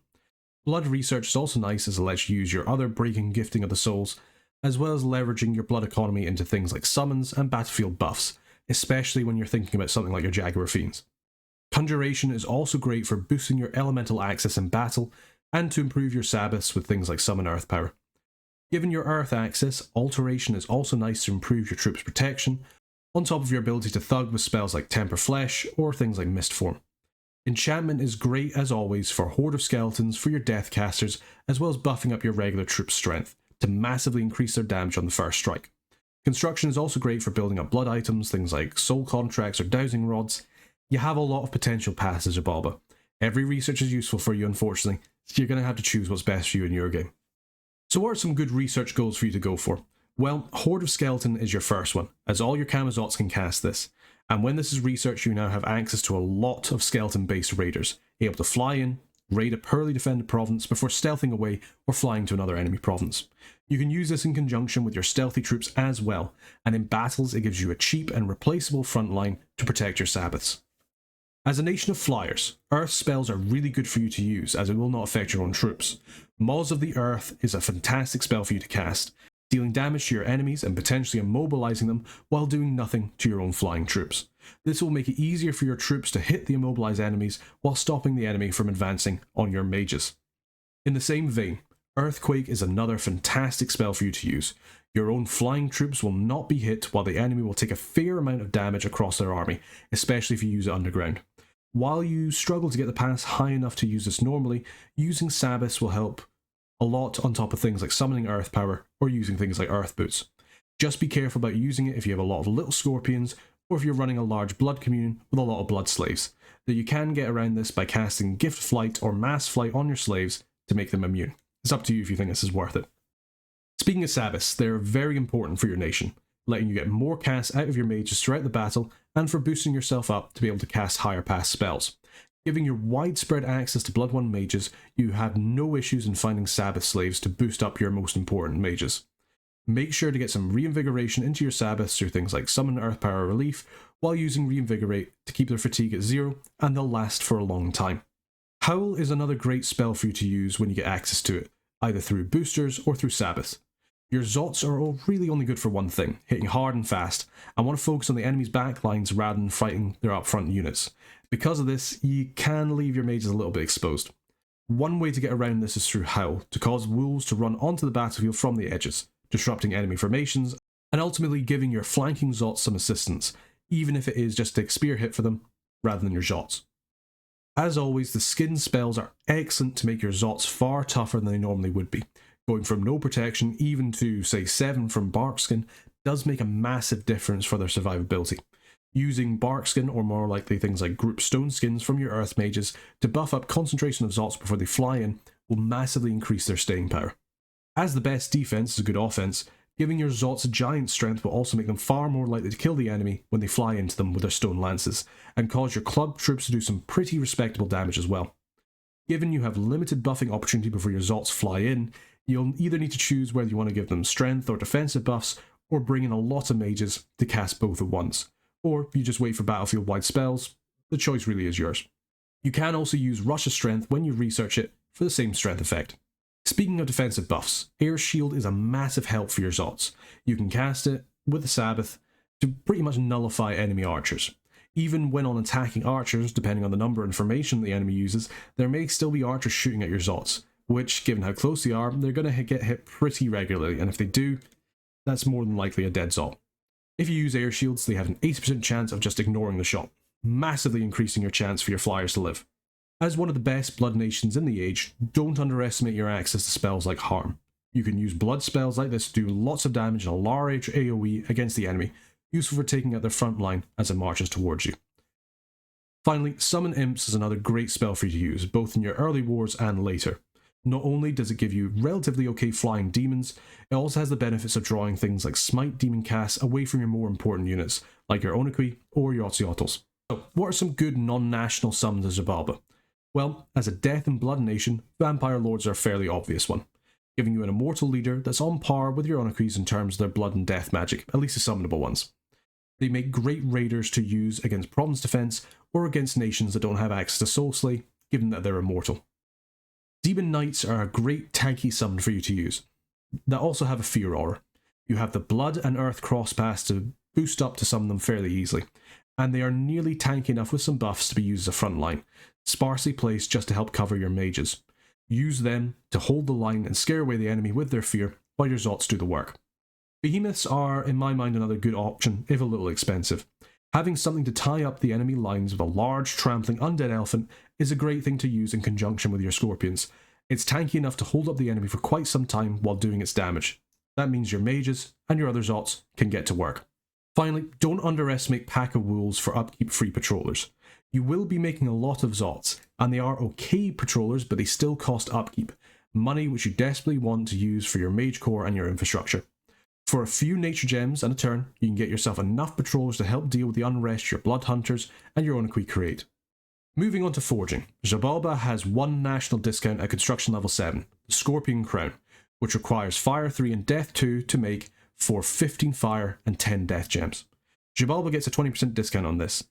Blood research is also nice as it lets you use your other breaking gifting of the souls, as well as leveraging your blood economy into things like summons and battlefield buffs, especially when you're thinking about something like your Jaguar Fiends. Conjuration is also great for boosting your elemental access in battle, and to improve your Sabbaths with things like Summon Earth Power. Given your Earth access, Alteration is also nice to improve your troops' protection, on top of your ability to thug with spells like Temper Flesh or things like Mist Form. Enchantment is great as always for Horde of Skeletons for your Deathcasters, as well as buffing up your regular troops' strength to massively increase their damage on the first strike. Construction is also great for building up blood items, things like soul contracts or dowsing rods. You have a lot of potential paths as Xibalba. Every research is useful for you, unfortunately, so you're going to have to choose what's best for you in your game. So what are some good research goals for you to go for? Well, Horde of Skeleton is your first one, as all your Ozelots can cast this, and when this is researched you now have access to a lot of skeleton-based raiders, able to fly in, raid a poorly defended province before stealthing away or flying to another enemy province. You can use this in conjunction with your stealthy troops as well, and in battles it gives you a cheap and replaceable front line to protect your Sabbaths. As a nation of flyers, Earth spells are really good for you to use as it will not affect your own troops. Maws of the Earth is a fantastic spell for you to cast, dealing damage to your enemies and potentially immobilizing them while doing nothing to your own flying troops. This will make it easier for your troops to hit the immobilized enemies while stopping the enemy from advancing on your mages. In the same vein, Earthquake is another fantastic spell for you to use. Your own flying troops will not be hit while the enemy will take a fair amount of damage across their army, especially if you use it underground. While you struggle to get the pass high enough to use this normally, using Sabbaths will help a lot on top of things like summoning Earth Power or using things like Earth Boots. Just be careful about using it if you have a lot of little scorpions or if you're running a large blood communion with a lot of blood slaves, though you can get around this by casting Gift Flight or Mass Flight on your slaves to make them immune. It's up to you if you think this is worth it. Speaking of Sabbaths, they're very important for your nation, letting you get more casts out of your mages throughout the battle and for boosting yourself up to be able to cast higher pass spells. Giving your widespread access to Blood 1 mages, you have no issues in finding Sabbath slaves to boost up your most important mages. Make sure to get some reinvigoration into your Sabbaths through things like Summon Earth Power Relief, while using Reinvigorate to keep their fatigue at 0, and they'll last for a long time. Howl is another great spell for you to use when you get access to it, either through boosters or through Sabbath. Your Zotz are all really only good for one thing, hitting hard and fast, and want to focus on the enemy's backlines rather than fighting their upfront units. Because of this, you can leave your mages a little bit exposed. One way to get around this is through Howl, to cause wolves to run onto the battlefield from the edges, disrupting enemy formations, and ultimately giving your flanking Zotz some assistance, even if it is just to take a spear hit for them, rather than your Zotz. As always, the skin spells are excellent to make your Zotz far tougher than they normally would be, going from no protection even to, say, 7 from bark skin does make a massive difference for their survivability. Using bark skin, or more likely things like group stone skins from your earth mages, to buff up concentration of Zotz before they fly in will massively increase their staying power. As the best defense is a good offense, giving your Zotz a giant strength will also make them far more likely to kill the enemy when they fly into them with their stone lances, and cause your club troops to do some pretty respectable damage as well. Given you have limited buffing opportunity before your Zotz fly in, you'll either need to choose whether you want to give them strength or defensive buffs, or bring in a lot of mages to cast both at once. Or you just wait for battlefield-wide spells. The choice really is yours. You can also use Rush of Strength when you research it for the same strength effect. Speaking of defensive buffs, Air Shield is a massive help for your Zotz. You can cast it with the Sabbath to pretty much nullify enemy archers. Even when on attacking archers, depending on the number and formation the enemy uses, there may still be archers shooting at your Zotz, which, given how close they are, they're going to get hit pretty regularly, and if they do, that's more than likely a dead Zot. If you use air shields, they have an 80% chance of just ignoring the shot, massively increasing your chance for your flyers to live. As one of the best blood nations in the age, don't underestimate your access to spells like Harm. You can use blood spells like this to do lots of damage in a large AoE against the enemy, useful for taking out their front line as it marches towards you. Finally, Summon Imps is another great spell for you to use, both in your early wars and later. Not only does it give you relatively okay flying demons, it also has the benefits of drawing things like smite demon casts away from your more important units, like your Onaqui or your Ozelots. So, what are some good non-national summons of Xibalba? Well, as a death and blood nation, Vampire Lords are a fairly obvious one, giving you an immortal leader that's on par with your Onaqis in terms of their blood and death magic, at least the summonable ones. They make great raiders to use against Province Defense or against nations that don't have access to Soulslay, given that they're immortal. Demon Knights are a great tanky summon for you to use, that also have a fear aura. You have the blood and earth crosspaths to boost up to summon them fairly easily, and they are nearly tanky enough with some buffs to be used as a front line, sparsely placed just to help cover your mages. Use them to hold the line and scare away the enemy with their fear, while your Zotz do the work. Behemoths are, in my mind, another good option, if a little expensive. Having something to tie up the enemy lines with a large, trampling undead elephant is a great thing to use in conjunction with your scorpions. It's tanky enough to hold up the enemy for quite some time while doing its damage. That means your mages and your other Zotz can get to work. Finally, don't underestimate Pack of Wolves for upkeep-free patrollers. You will be making a lot of Zotz, and they are okay patrollers, but they still cost upkeep, money which you desperately want to use for your mage core and your infrastructure. For a few nature gems and a turn, you can get yourself enough patrollers to help deal with the unrest your blood hunters and your Onaqui create. Moving on to forging, Xibalba has one national discount at construction level 7, the Scorpion Crown, which requires Fire 3 and Death 2 to make for 15 fire and 10 death gems. Xibalba gets a 20% discount on this.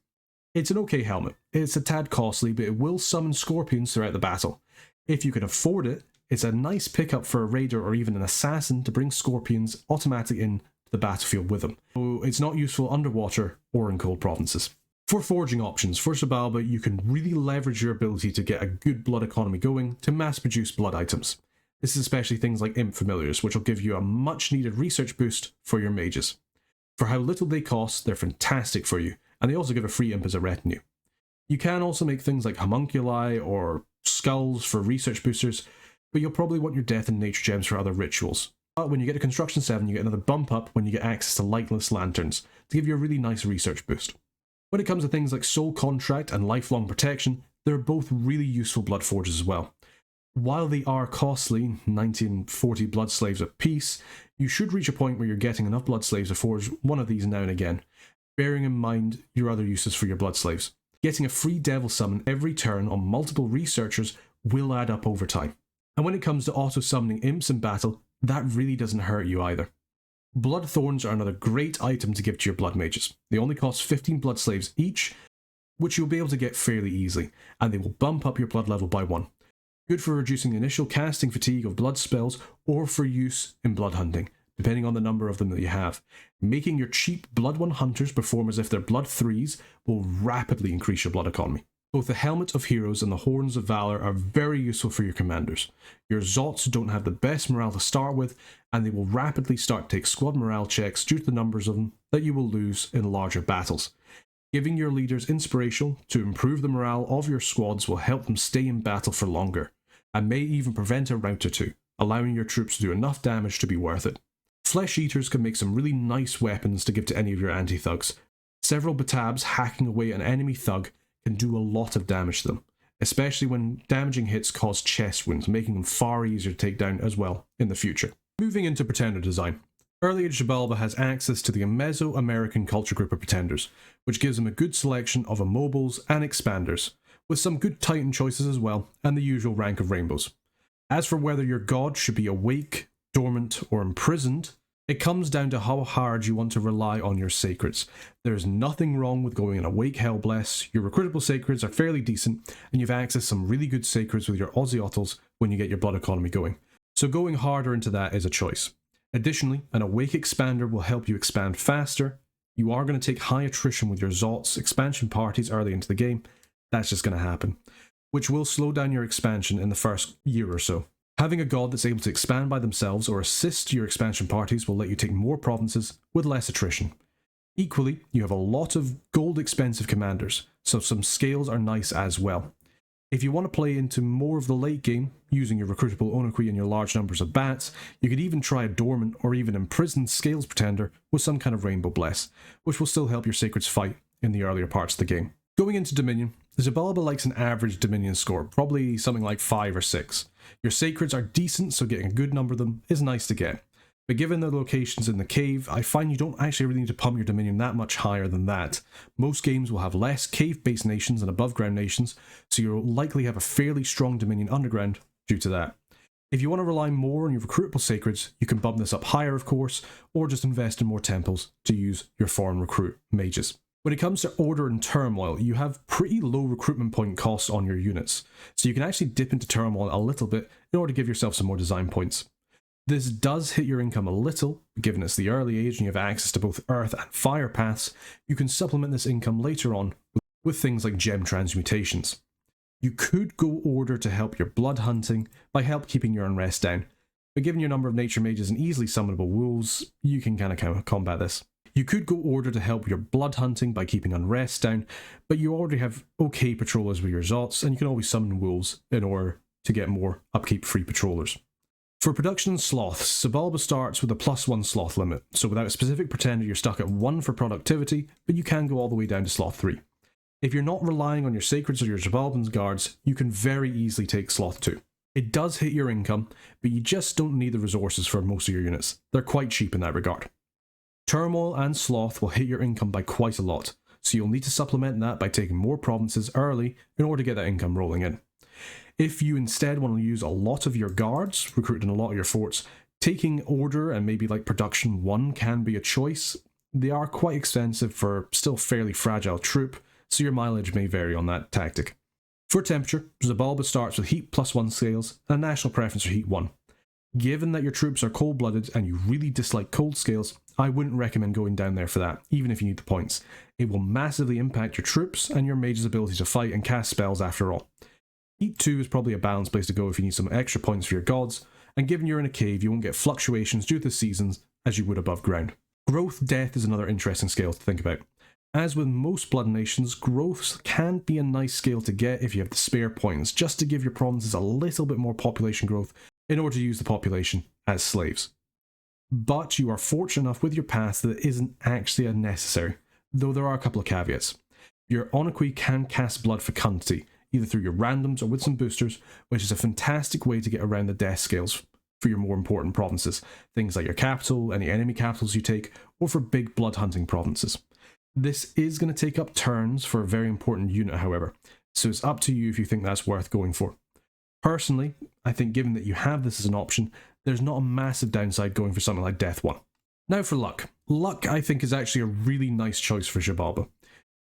It's an okay helmet. It's a tad costly, but it will summon scorpions throughout the battle. If you can afford it, it's a nice pickup for a raider or even an assassin to bring scorpions automatically into the battlefield with them, so it's not useful underwater or in cold provinces. For forging options, for Xibalba, you can really leverage your ability to get a good blood economy going to mass produce blood items. This is especially things like Imp Familiars, which will give you a much needed research boost for your mages. For how little they cost, they're fantastic for you, and they also give a free imp as a retinue. You can also make things like homunculi or skulls for research boosters, but you'll probably want your death and nature gems for other rituals. But when you get to Construction 7, you get another bump up when you get access to lightless lanterns, to give you a really nice research boost. When it comes to things like Soul Contract and Lifelong Protection, they're both really useful blood forges as well. While they are costly, 1940 blood slaves a piece, you should reach a point where you're getting enough blood slaves to forge one of these now and again, bearing in mind your other uses for your blood slaves. Getting a free devil summon every turn on multiple researchers will add up over time. And when it comes to auto-summoning imps in battle, that really doesn't hurt you either. Blood Thorns are another great item to give to your blood mages. They only cost 15 blood slaves each, which you'll be able to get fairly easily, and they will bump up your blood level by 1. Good for reducing the initial casting fatigue of blood spells, or for use in blood hunting, depending on the number of them that you have. Making your cheap Blood 1 hunters perform as if they're Blood 3s will rapidly increase your blood economy. Both the Helmet of Heroes and the Horns of Valor are very useful for your commanders. Your Zotz don't have the best morale to start with, and they will rapidly start to take squad morale checks due to the numbers of them that you will lose in larger battles. Giving your leaders inspiration to improve the morale of your squads will help them stay in battle for longer, and may even prevent a rout or two, allowing your troops to do enough damage to be worth it. Flesh Eaters can make some really nice weapons to give to any of your anti-thugs. Several Batabs hacking away an enemy thug can do a lot of damage to them, especially when damaging hits cause chest wounds, making them far easier to take down as well in the future. Moving into Pretender design. Early Age Xibalba has access to the Mesoamerican culture group of Pretenders, which gives them a good selection of immobiles and expanders, with some good Titan choices as well, and the usual rank of rainbows. As for whether your god should be awake, dormant, or imprisoned, it comes down to how hard you want to rely on your sacreds. There is nothing wrong with going an awake Hellbless, your recruitable sacreds are fairly decent, and you've access to some really good sacreds with your Ozelots when you get your blood economy going. So going harder into that is a choice. Additionally, an awake expander will help you expand faster. You are going to take high attrition with your Zotz expansion parties early into the game. That's just going to happen, which will slow down your expansion in the first year or so. Having a god that's able to expand by themselves or assist your expansion parties will let you take more provinces with less attrition. Equally, you have a lot of gold expensive commanders, so some scales are nice as well. If you want to play into more of the late game, using your recruitable Onaqui and your large numbers of bats, you could even try a Dormant or even Imprisoned Scales Pretender with some kind of Rainbow Bless, which will still help your sacreds fight in the earlier parts of the game. Going into Dominion, Xibalba likes an average Dominion score, probably something like 5 or 6. Your sacreds are decent, so getting a good number of them is nice to get. But given the locations in the cave, I find you don't actually really need to pump your Dominion that much higher than that. Most games will have less cave-based nations than above-ground nations, so you'll likely have a fairly strong Dominion underground due to that. If you want to rely more on your recruitable sacreds, you can bump this up higher of course, or just invest in more temples to use your foreign recruit mages. When it comes to Order and Turmoil, you have pretty low recruitment point costs on your units, so you can actually dip into Turmoil a little bit in order to give yourself some more design points. This does hit your income a little, given it's the early age and you have access to both earth and fire paths. You can supplement this income later on with things like gem transmutations. You could go Order to help your blood hunting by help keeping your unrest down, but given your number of nature mages and easily summonable wolves, you can kind of combat this. You could go Order to help your blood hunting by keeping unrest down, but you already have okay patrollers with your Zotz, and you can always summon wolves in order to get more upkeep free patrollers. For production sloths, Xibalba starts with a +1 sloth limit, so without a specific pretender you're stuck at 1 for productivity, but you can go all the way down to sloth 3. If you're not relying on your sacreds or your Xibalban's guards, you can very easily take sloth 2. It does hit your income, but you just don't need the resources for most of your units. They're quite cheap in that regard. Turmoil and sloth will hit your income by quite a lot, so you'll need to supplement that by taking more provinces early in order to get that income rolling in. If you instead want to use a lot of your guards, recruiting a lot of your forts, taking Order and maybe like production 1 can be a choice. They are quite expensive for still fairly fragile troop, so your mileage may vary on that tactic. For temperature, Xibalba starts with heat +1 scales and a national preference for heat 1. Given that your troops are cold-blooded and you really dislike cold scales, I wouldn't recommend going down there for that, even if you need the points. It will massively impact your troops and your mage's ability to fight and cast spells after all. Heat 2 is probably a balanced place to go if you need some extra points for your gods, and given you're in a cave you won't get fluctuations due to the seasons as you would above ground. Growth Death is another interesting scale to think about. As with most blood nations, growth can be a nice scale to get if you have the spare points, just to give your provinces a little bit more population growth in order to use the population as slaves. But you are fortunate enough with your path that it isn't actually unnecessary, though there are a couple of caveats. Your Onaqui can cast blood fecundity, either through your randoms or with some boosters, which is a fantastic way to get around the death scales for your more important provinces, things like your capital, any enemy capitals you take, or for big blood hunting provinces. This is going to take up turns for a very important unit, however, so it's up to you if you think that's worth going for. Personally, I think given that you have this as an option, there's not a massive downside going for something like Death 1. Now for luck. Luck, I think, is actually a really nice choice for Xibalba.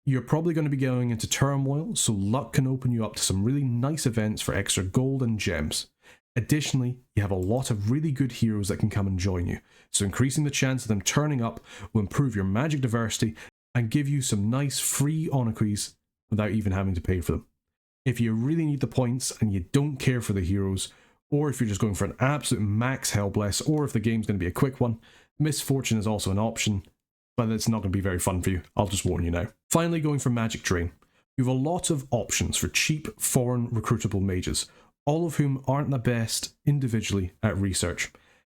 You're probably going to be going into Turmoil, so luck can open you up to some really nice events for extra gold and gems. Additionally, you have a lot of really good heroes that can come and join you, so increasing the chance of them turning up will improve your magic diversity and give you some nice free Onaquis without even having to pay for them. If you really need the points and you don't care for the heroes, or if you're just going for an absolute max Hellbless, or if the game's going to be a quick one, Misfortune is also an option, but it's not going to be very fun for you, I'll just warn you now. Finally, going for magic drain. You have a lot of options for cheap foreign recruitable mages, all of whom aren't the best individually at research.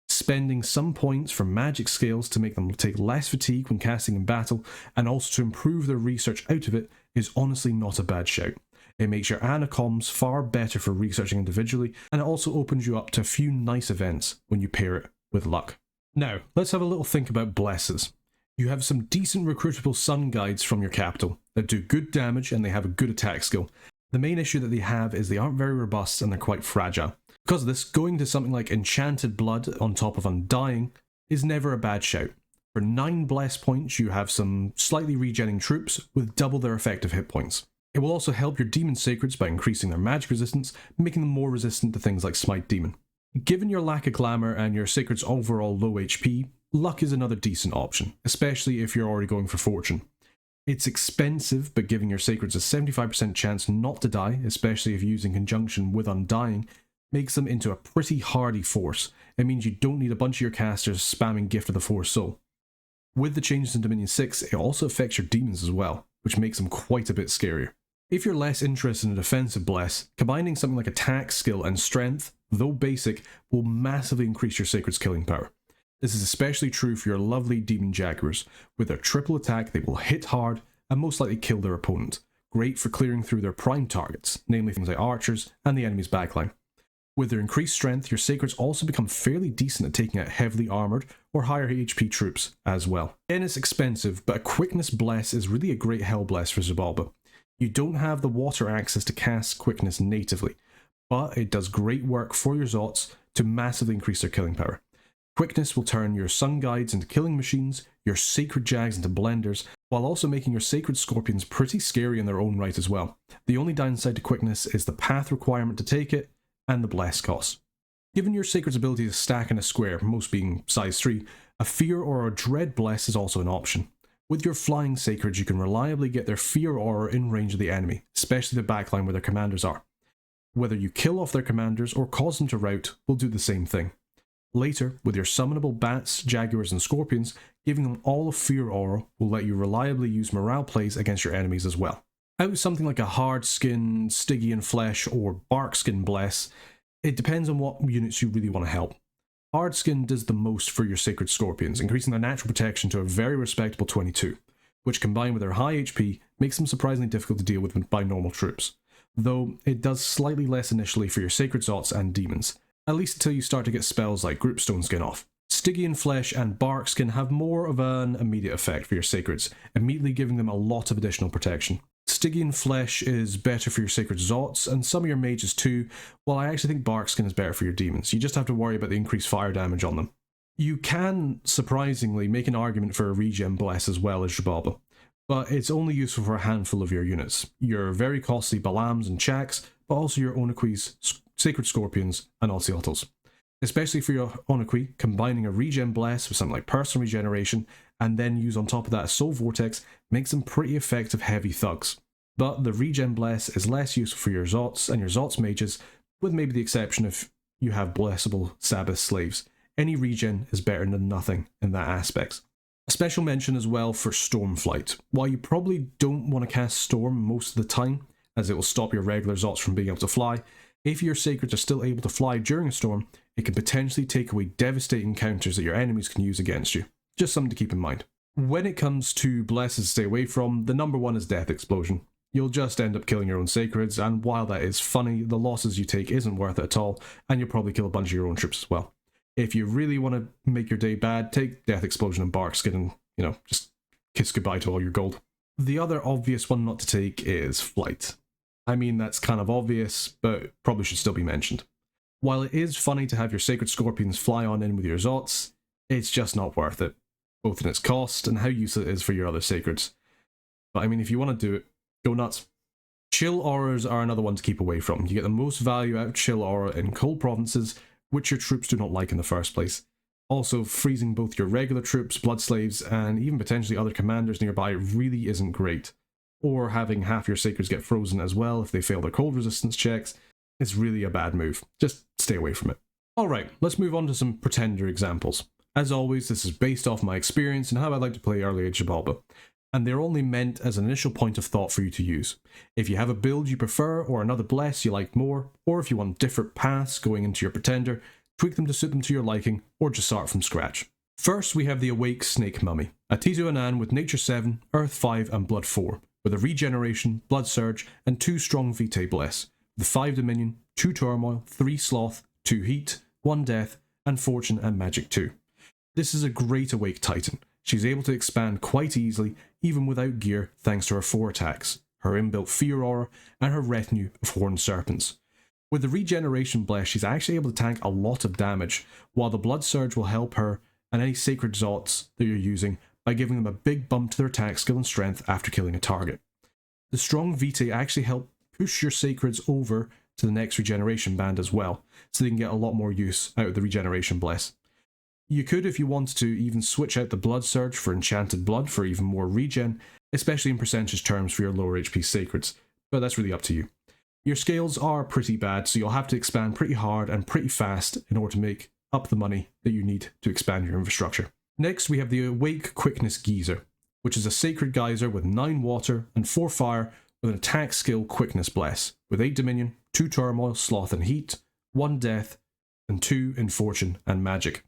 Spending some points from magic skills to make them take less fatigue when casting in battle, and also to improve their research out of it, is honestly not a bad shout. It makes your anacoms far better for researching individually, and it also opens you up to a few nice events when you pair it with luck. Now, let's have a little think about blesses. You have some decent recruitable sun guides from your capital that do good damage and they have a good attack skill. The main issue that they have is they aren't very robust and they're quite fragile. Because of this, going to something like Enchanted Blood on top of Undying is never a bad shout. For 9 bless points, you have some slightly regenning troops with double their effective hit points. It will also help your Demon Sacreds by increasing their magic resistance, making them more resistant to things like Smite Demon. Given your lack of glamour and your Sacred's overall low HP, luck is another decent option, especially if you're already going for fortune. It's expensive, but giving your Sacreds a 75% chance not to die, especially if you use in conjunction with Undying, makes them into a pretty hardy force. It means you don't need a bunch of your casters spamming Gift of the Force Soul. With the changes in Dominion 6, it also affects your demons as well, which makes them quite a bit scarier. If you're less interested in a defensive bless, combining something like attack, skill, and strength, though basic, will massively increase your Sacred's killing power. This is especially true for your lovely Demon Jaguars. With their triple attack, they will hit hard and most likely kill their opponent. Great for clearing through their prime targets, namely things like archers and the enemy's backline. With their increased strength, your Sacreds also become fairly decent at taking out heavily armoured or higher HP troops as well. Again, it's expensive, but a Quickness Bless is really a great Hell Bless for Xibalba. You don't have the water access to cast Quickness natively, but it does great work for your Zotz to massively increase their killing power. Quickness will turn your Sun Guides into killing machines, your Sacred Jags into blenders, while also making your Sacred Scorpions pretty scary in their own right as well. The only downside to Quickness is the path requirement to take it, and the bless cost. Given your Sacred's ability to stack in a square, most being size 3, a Fear or a Dread Bless is also an option. With your flying Sacreds, you can reliably get their Fear aura in range of the enemy, especially the backline where their commanders are. Whether you kill off their commanders or cause them to rout will do the same thing. Later, with your summonable Bats, Jaguars and Scorpions, giving them all a Fear aura will let you reliably use morale plays against your enemies as well. Out of something like a Hard Skin, Stygian Flesh or Bark Skin Bless, it depends on what units you really want to help. Hard Skin does the most for your Sacred Scorpions, increasing their natural protection to a very respectable 22, which combined with their high HP makes them surprisingly difficult to deal with by normal troops, though it does slightly less initially for your Sacred Zotz and Demons, at least until you start to get spells like Group Stone Skin off. Stygian Flesh and Bark Skin have more of an immediate effect for your Sacreds, immediately giving them a lot of additional protection. Stygian Flesh is better for your Sacred Zotz, and some of your mages too, while I actually think Bark Skin is better for your demons. You just have to worry about the increased fire damage on them. You can, surprisingly, make an argument for a regen bless as well as Xibalba, but it's only useful for a handful of your units. Your very costly Balams and Chaacs, but also your Onaquis, Sacred Scorpions, and Ozelots. Especially for your Onaqui, combining a regen bless with something like personal regeneration, and then use on top of that a soul vortex, makes them pretty effective heavy thugs. But the regen bless is less useful for your Zotz and your Zotz mages, with maybe the exception if you have blessable Sabbath slaves. Any regen is better than nothing in that aspect. A special mention as well for Stormflight. While you probably don't want to cast Storm most of the time, as it will stop your regular Zotz from being able to fly, if your Sacreds are still able to fly during a storm, it can potentially take away devastating counters that your enemies can use against you. Just something to keep in mind. When it comes to blesses to stay away from, the number one is Death Explosion. You'll just end up killing your own Sacreds, and while that is funny, the losses you take isn't worth it at all, and you'll probably kill a bunch of your own troops as well. If you really want to make your day bad, take Death Explosion and Bark Skin and, just kiss goodbye to all your gold. The other obvious one not to take is Flight. I mean, that's kind of obvious, but probably should still be mentioned. While it is funny to have your Sacred Scorpions fly on in with your Zotz, it's just not worth it, both in its cost and how useful it is for your other Sacreds. But I mean, if you want to do it, go nuts. Chill auras are another one to keep away from. You get the most value out of Chill aura in cold provinces, which your troops do not like in the first place. Also, freezing both your regular troops, blood slaves, and even potentially other commanders nearby really isn't great. Or having half your Sacreds get frozen as well if they fail their cold resistance checks is really a bad move. Just stay away from it. Alright, let's move on to some pretender examples. As always, this is based off my experience and how I like to play Early Age Xibalba, and they're only meant as an initial point of thought for you to use. If you have a build you prefer or another bless you like more, or if you want different paths going into your pretender, tweak them to suit them to your liking, or just start from scratch. First, we have the Awake Snake Mummy, a T2 Anan with Nature 7, Earth 5 and Blood 4, with a Regeneration, Blood Surge and 2 Strong Vitae Bless, with 5 Dominion, 2 Turmoil, 3 Sloth, 2 Heat, 1 Death, and Fortune and Magic 2. This is a great Awake Titan. She's able to expand quite easily, even without gear, thanks to her 4 attacks, her inbuilt Fear Aura, and her retinue of Horned Serpents. With the Regeneration Bless, she's actually able to tank a lot of damage, while the Blood Surge will help her and any Sacred Zotz that you're using by giving them a big bump to their attack, skill and strength after killing a target. The Strong Vitae actually help push your Sacreds over to the next Regeneration band as well, so they can get a lot more use out of the Regeneration Bless. You could, if you wanted to, even switch out the Blood Surge for Enchanted Blood for even more regen, especially in percentage terms for your lower HP Sacreds, but that's really up to you. Your scales are pretty bad, so you'll have to expand pretty hard and pretty fast in order to make up the money that you need to expand your infrastructure. Next, we have the Awake Quickness Geyser, which is a Sacred Geyser with 9 Water and 4 Fire with an attack skill Quickness Bless, with 8 Dominion, 2 Turmoil, Sloth and Heat, 1 Death, and 2 in Fortune and Magic.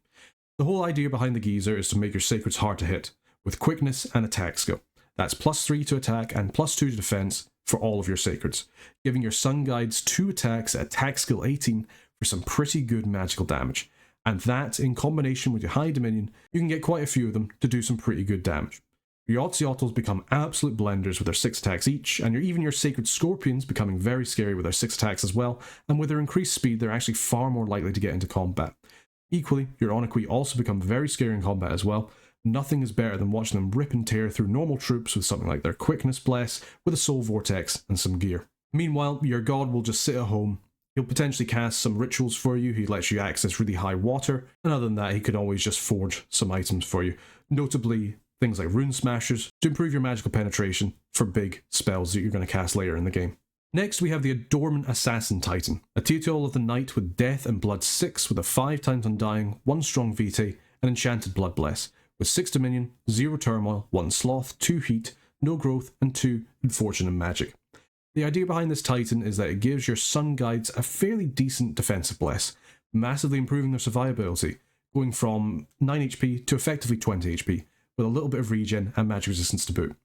The whole idea behind the Geyser is to make your Sacreds hard to hit, with Quickness and attack skill. That's +3 to attack and +2 to defense for all of your Sacreds, giving your Sun Guides 2 attacks at attack skill 18 for some pretty good magical damage. And that, in combination with your high Dominion, you can get quite a few of them to do some pretty good damage. Your Ozelots become absolute blenders with their 6 attacks each, and even your Sacred Scorpions becoming very scary with their 6 attacks as well, and with their increased speed they're actually far more likely to get into combat. Equally, your Onaqui also become very scary in combat as well. Nothing is better than watching them rip and tear through normal troops with something like their Quickness Bless, with a Soul Vortex and some gear. Meanwhile, your god will just sit at home. He'll potentially cast some rituals for you, he lets you access really high water, and other than that he can always just forge some items for you, notably things like Rune Smashers to improve your magical penetration for big spells that you're going to cast later in the game. Next, we have the Dormant Assassin Titan, a Teotl of the Night with Death and Blood 6 with a 5 times Undying, 1 Strong Vitae, and Enchanted Blood Bless, with 6 Dominion, 0 Turmoil, 1 Sloth, 2 Heat, no Growth, and 2 in Fortune and Magic. The idea behind this Titan is that it gives your Sun Guides a fairly decent defensive bless, massively improving their survivability, going from 9 HP to effectively 20 HP, with a little bit of regen and magic resistance to boot.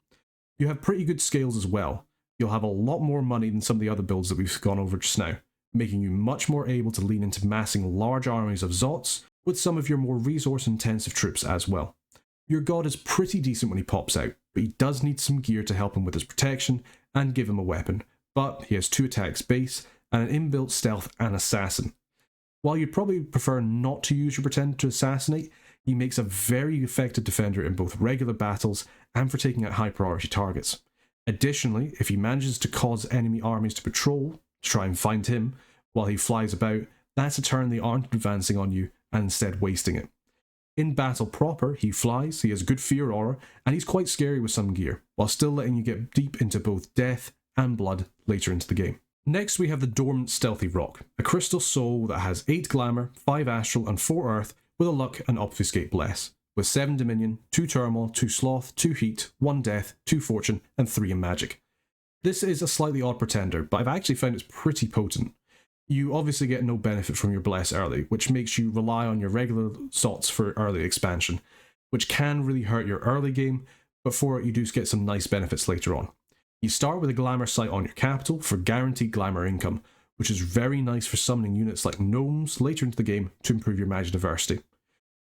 You have pretty good scales as well. You'll have a lot more money than some of the other builds that we've gone over just now, making you much more able to lean into massing large armies of Zotz with some of your more resource-intensive troops as well. Your god is pretty decent when he pops out, but he does need some gear to help him with his protection and give him a weapon, but he has 2 attacks base and an inbuilt stealth and assassin. While you'd probably prefer not to use your pretender to assassinate, he makes a very effective defender in both regular battles and for taking out high priority targets. Additionally, if he manages to cause enemy armies to patrol to try and find him while he flies about, that's a turn they aren't advancing on you and instead wasting it. In battle proper, he flies, he has good Fear Aura, and he's quite scary with some gear, while still letting you get deep into both death and blood later into the game. Next, we have the Dormant Stealthy Rock, a crystal soul that has 8 Glamour, 5 Astral, and 4 Earth, with a Luck and Obfuscate Bless, with 7 Dominion, 2 Turmoil, 2 Sloth, 2 Heat, 1 Death, 2 Fortune, and 3 in Magic. This is a slightly odd pretender, but I've actually found it's pretty potent. You obviously get no benefit from your Bless early, which makes you rely on your regular Zotz for early expansion, which can really hurt your early game, but for it you do get some nice benefits later on. You start with a Glamour Sight on your capital for guaranteed Glamour income, which is very nice for summoning units like Gnomes later into the game to improve your magic diversity.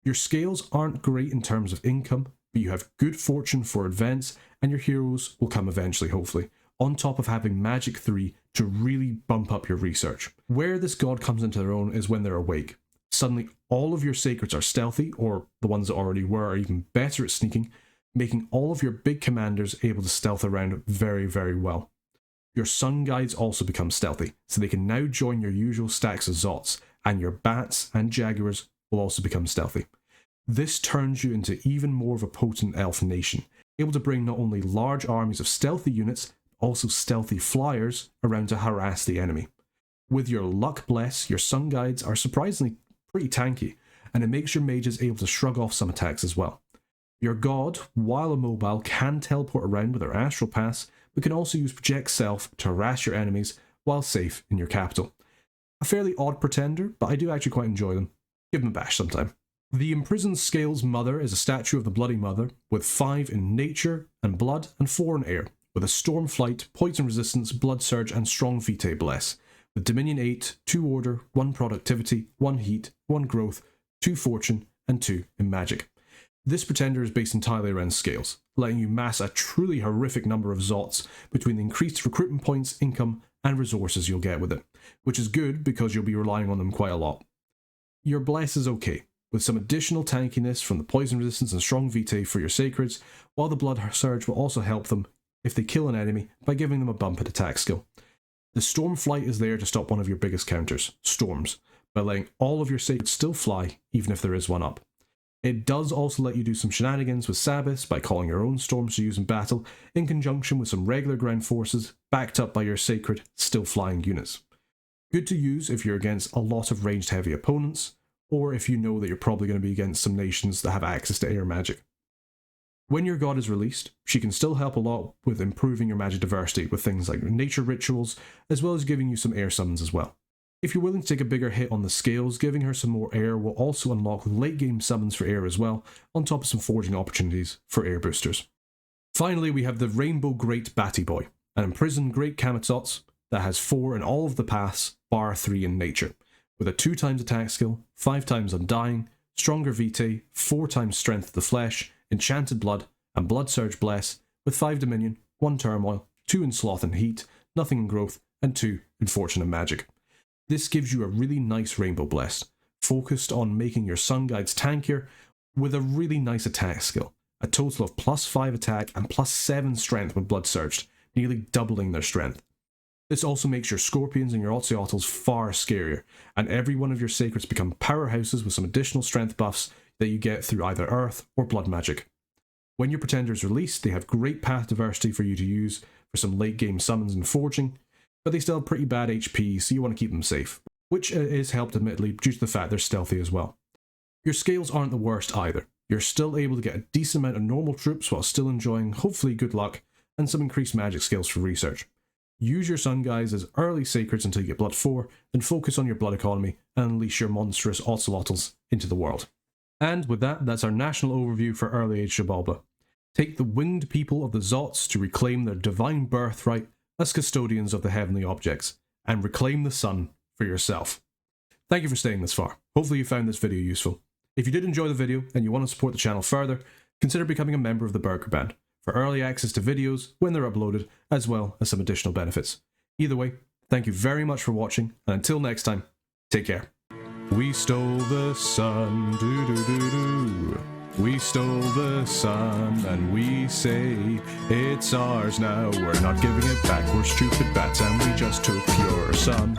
Your scales aren't great in terms of income, but you have good fortune for events, and your heroes will come eventually, hopefully, on top of having Magic 3 to really bump up your research. Where this god comes into their own is when they're awake. Suddenly all of your Sacreds are stealthy, or the ones that already were are even better at sneaking, making all of your big commanders able to stealth around very, very well. Your Sun Guides also become stealthy, so they can now join your usual stacks of Zotz, and your Bats and Jaguars will also become stealthy. This turns you into even more of a potent elf nation, able to bring not only large armies of stealthy units, but also stealthy flyers around to harass the enemy. With your Luck Bless, your Sun Guides are surprisingly pretty tanky, and it makes your mages able to shrug off some attacks as well. Your god, while immobile, can teleport around with their Astral Pass, but can also use Project Self to harass your enemies while safe in your capital. A fairly odd pretender, but I do actually quite enjoy them, give him a bash sometime. The Imprisoned Scales Mother is a statue of the Bloody Mother, with 5 in Nature and Blood and 4 in Air, with a Storm Flight, Poison Resistance, Blood Surge and Strong Vitae Bless, with Dominion 8, 2 Order, 1 Productivity, 1 Heat, 1 Growth, 2 Fortune and 2 in Magic. This pretender is based entirely around scales, letting you mass a truly horrific number of Zotz between the increased recruitment points, income and resources you'll get with it, which is good because you'll be relying on them quite a lot. Your Bless is okay, with some additional tankiness from the Poison Resistance and Strong Vitae for your Sacreds, while the Blood Surge will also help them if they kill an enemy by giving them a bump at attack skill. The Storm Flight is there to stop one of your biggest counters, Storms, by letting all of your Sacreds still fly, even if there is one up. It does also let you do some shenanigans with Sabbaths by calling your own Storms to use in battle, in conjunction with some regular ground forces, backed up by your Sacred, still flying units. Good to use if you're against a lot of ranged heavy opponents, or if you know that you're probably going to be against some nations that have access to air magic. When your god is released, she can still help a lot with improving your magic diversity with things like nature rituals, as well as giving you some air summons as well. If you're willing to take a bigger hit on the scales, giving her some more air will also unlock late game summons for air as well, on top of some forging opportunities for air boosters. Finally, we have the Rainbow Great Batty Boy, an imprisoned Great Kamatots that has 4 in all of the paths, bar 3 in nature, with a 2 times attack skill, 5 times undying, stronger vitae, 4 times strength of the flesh, enchanted blood, and blood surge bless, with 5 dominion, 1 turmoil, 2 in sloth and heat, nothing in growth, and 2 in fortune and magic. This gives you a really nice rainbow bless, focused on making your sun guides tankier with a really nice attack skill, a total of +5 attack and +7 strength when blood surged, nearly doubling their strength. This also makes your scorpions and your Ozelots far scarier, and every one of your sacreds become powerhouses with some additional strength buffs that you get through either earth or blood magic. When your pretender is released, they have great path diversity for you to use for some late game summons and forging, but they still have pretty bad HP, so you want to keep them safe, which is helped admittedly due to the fact they're stealthy as well. Your scales aren't the worst either. You're still able to get a decent amount of normal troops while still enjoying, hopefully, good luck and some increased magic skills for research. Use your sun guys as early sacreds until you get blood 4, then focus on your blood economy and unleash your monstrous Ozelots into the world. And with that, that's our national overview for Early Age Xibalba. Take the winged people of the Zotz to reclaim their divine birthright as custodians of the heavenly objects, and reclaim the sun for yourself. Thank you for staying this far. Hopefully you found this video useful. If you did enjoy the video and you want to support the channel further, consider becoming a member of the Burger Band for early access to videos when they're uploaded, as well as some additional benefits. Either way, thank you very much for watching, and until next time, take care. We stole the sun, doo-doo-doo-doo. We stole the sun, and we say it's ours now. We're not giving it back, we're stupid bats, and we just took your sun.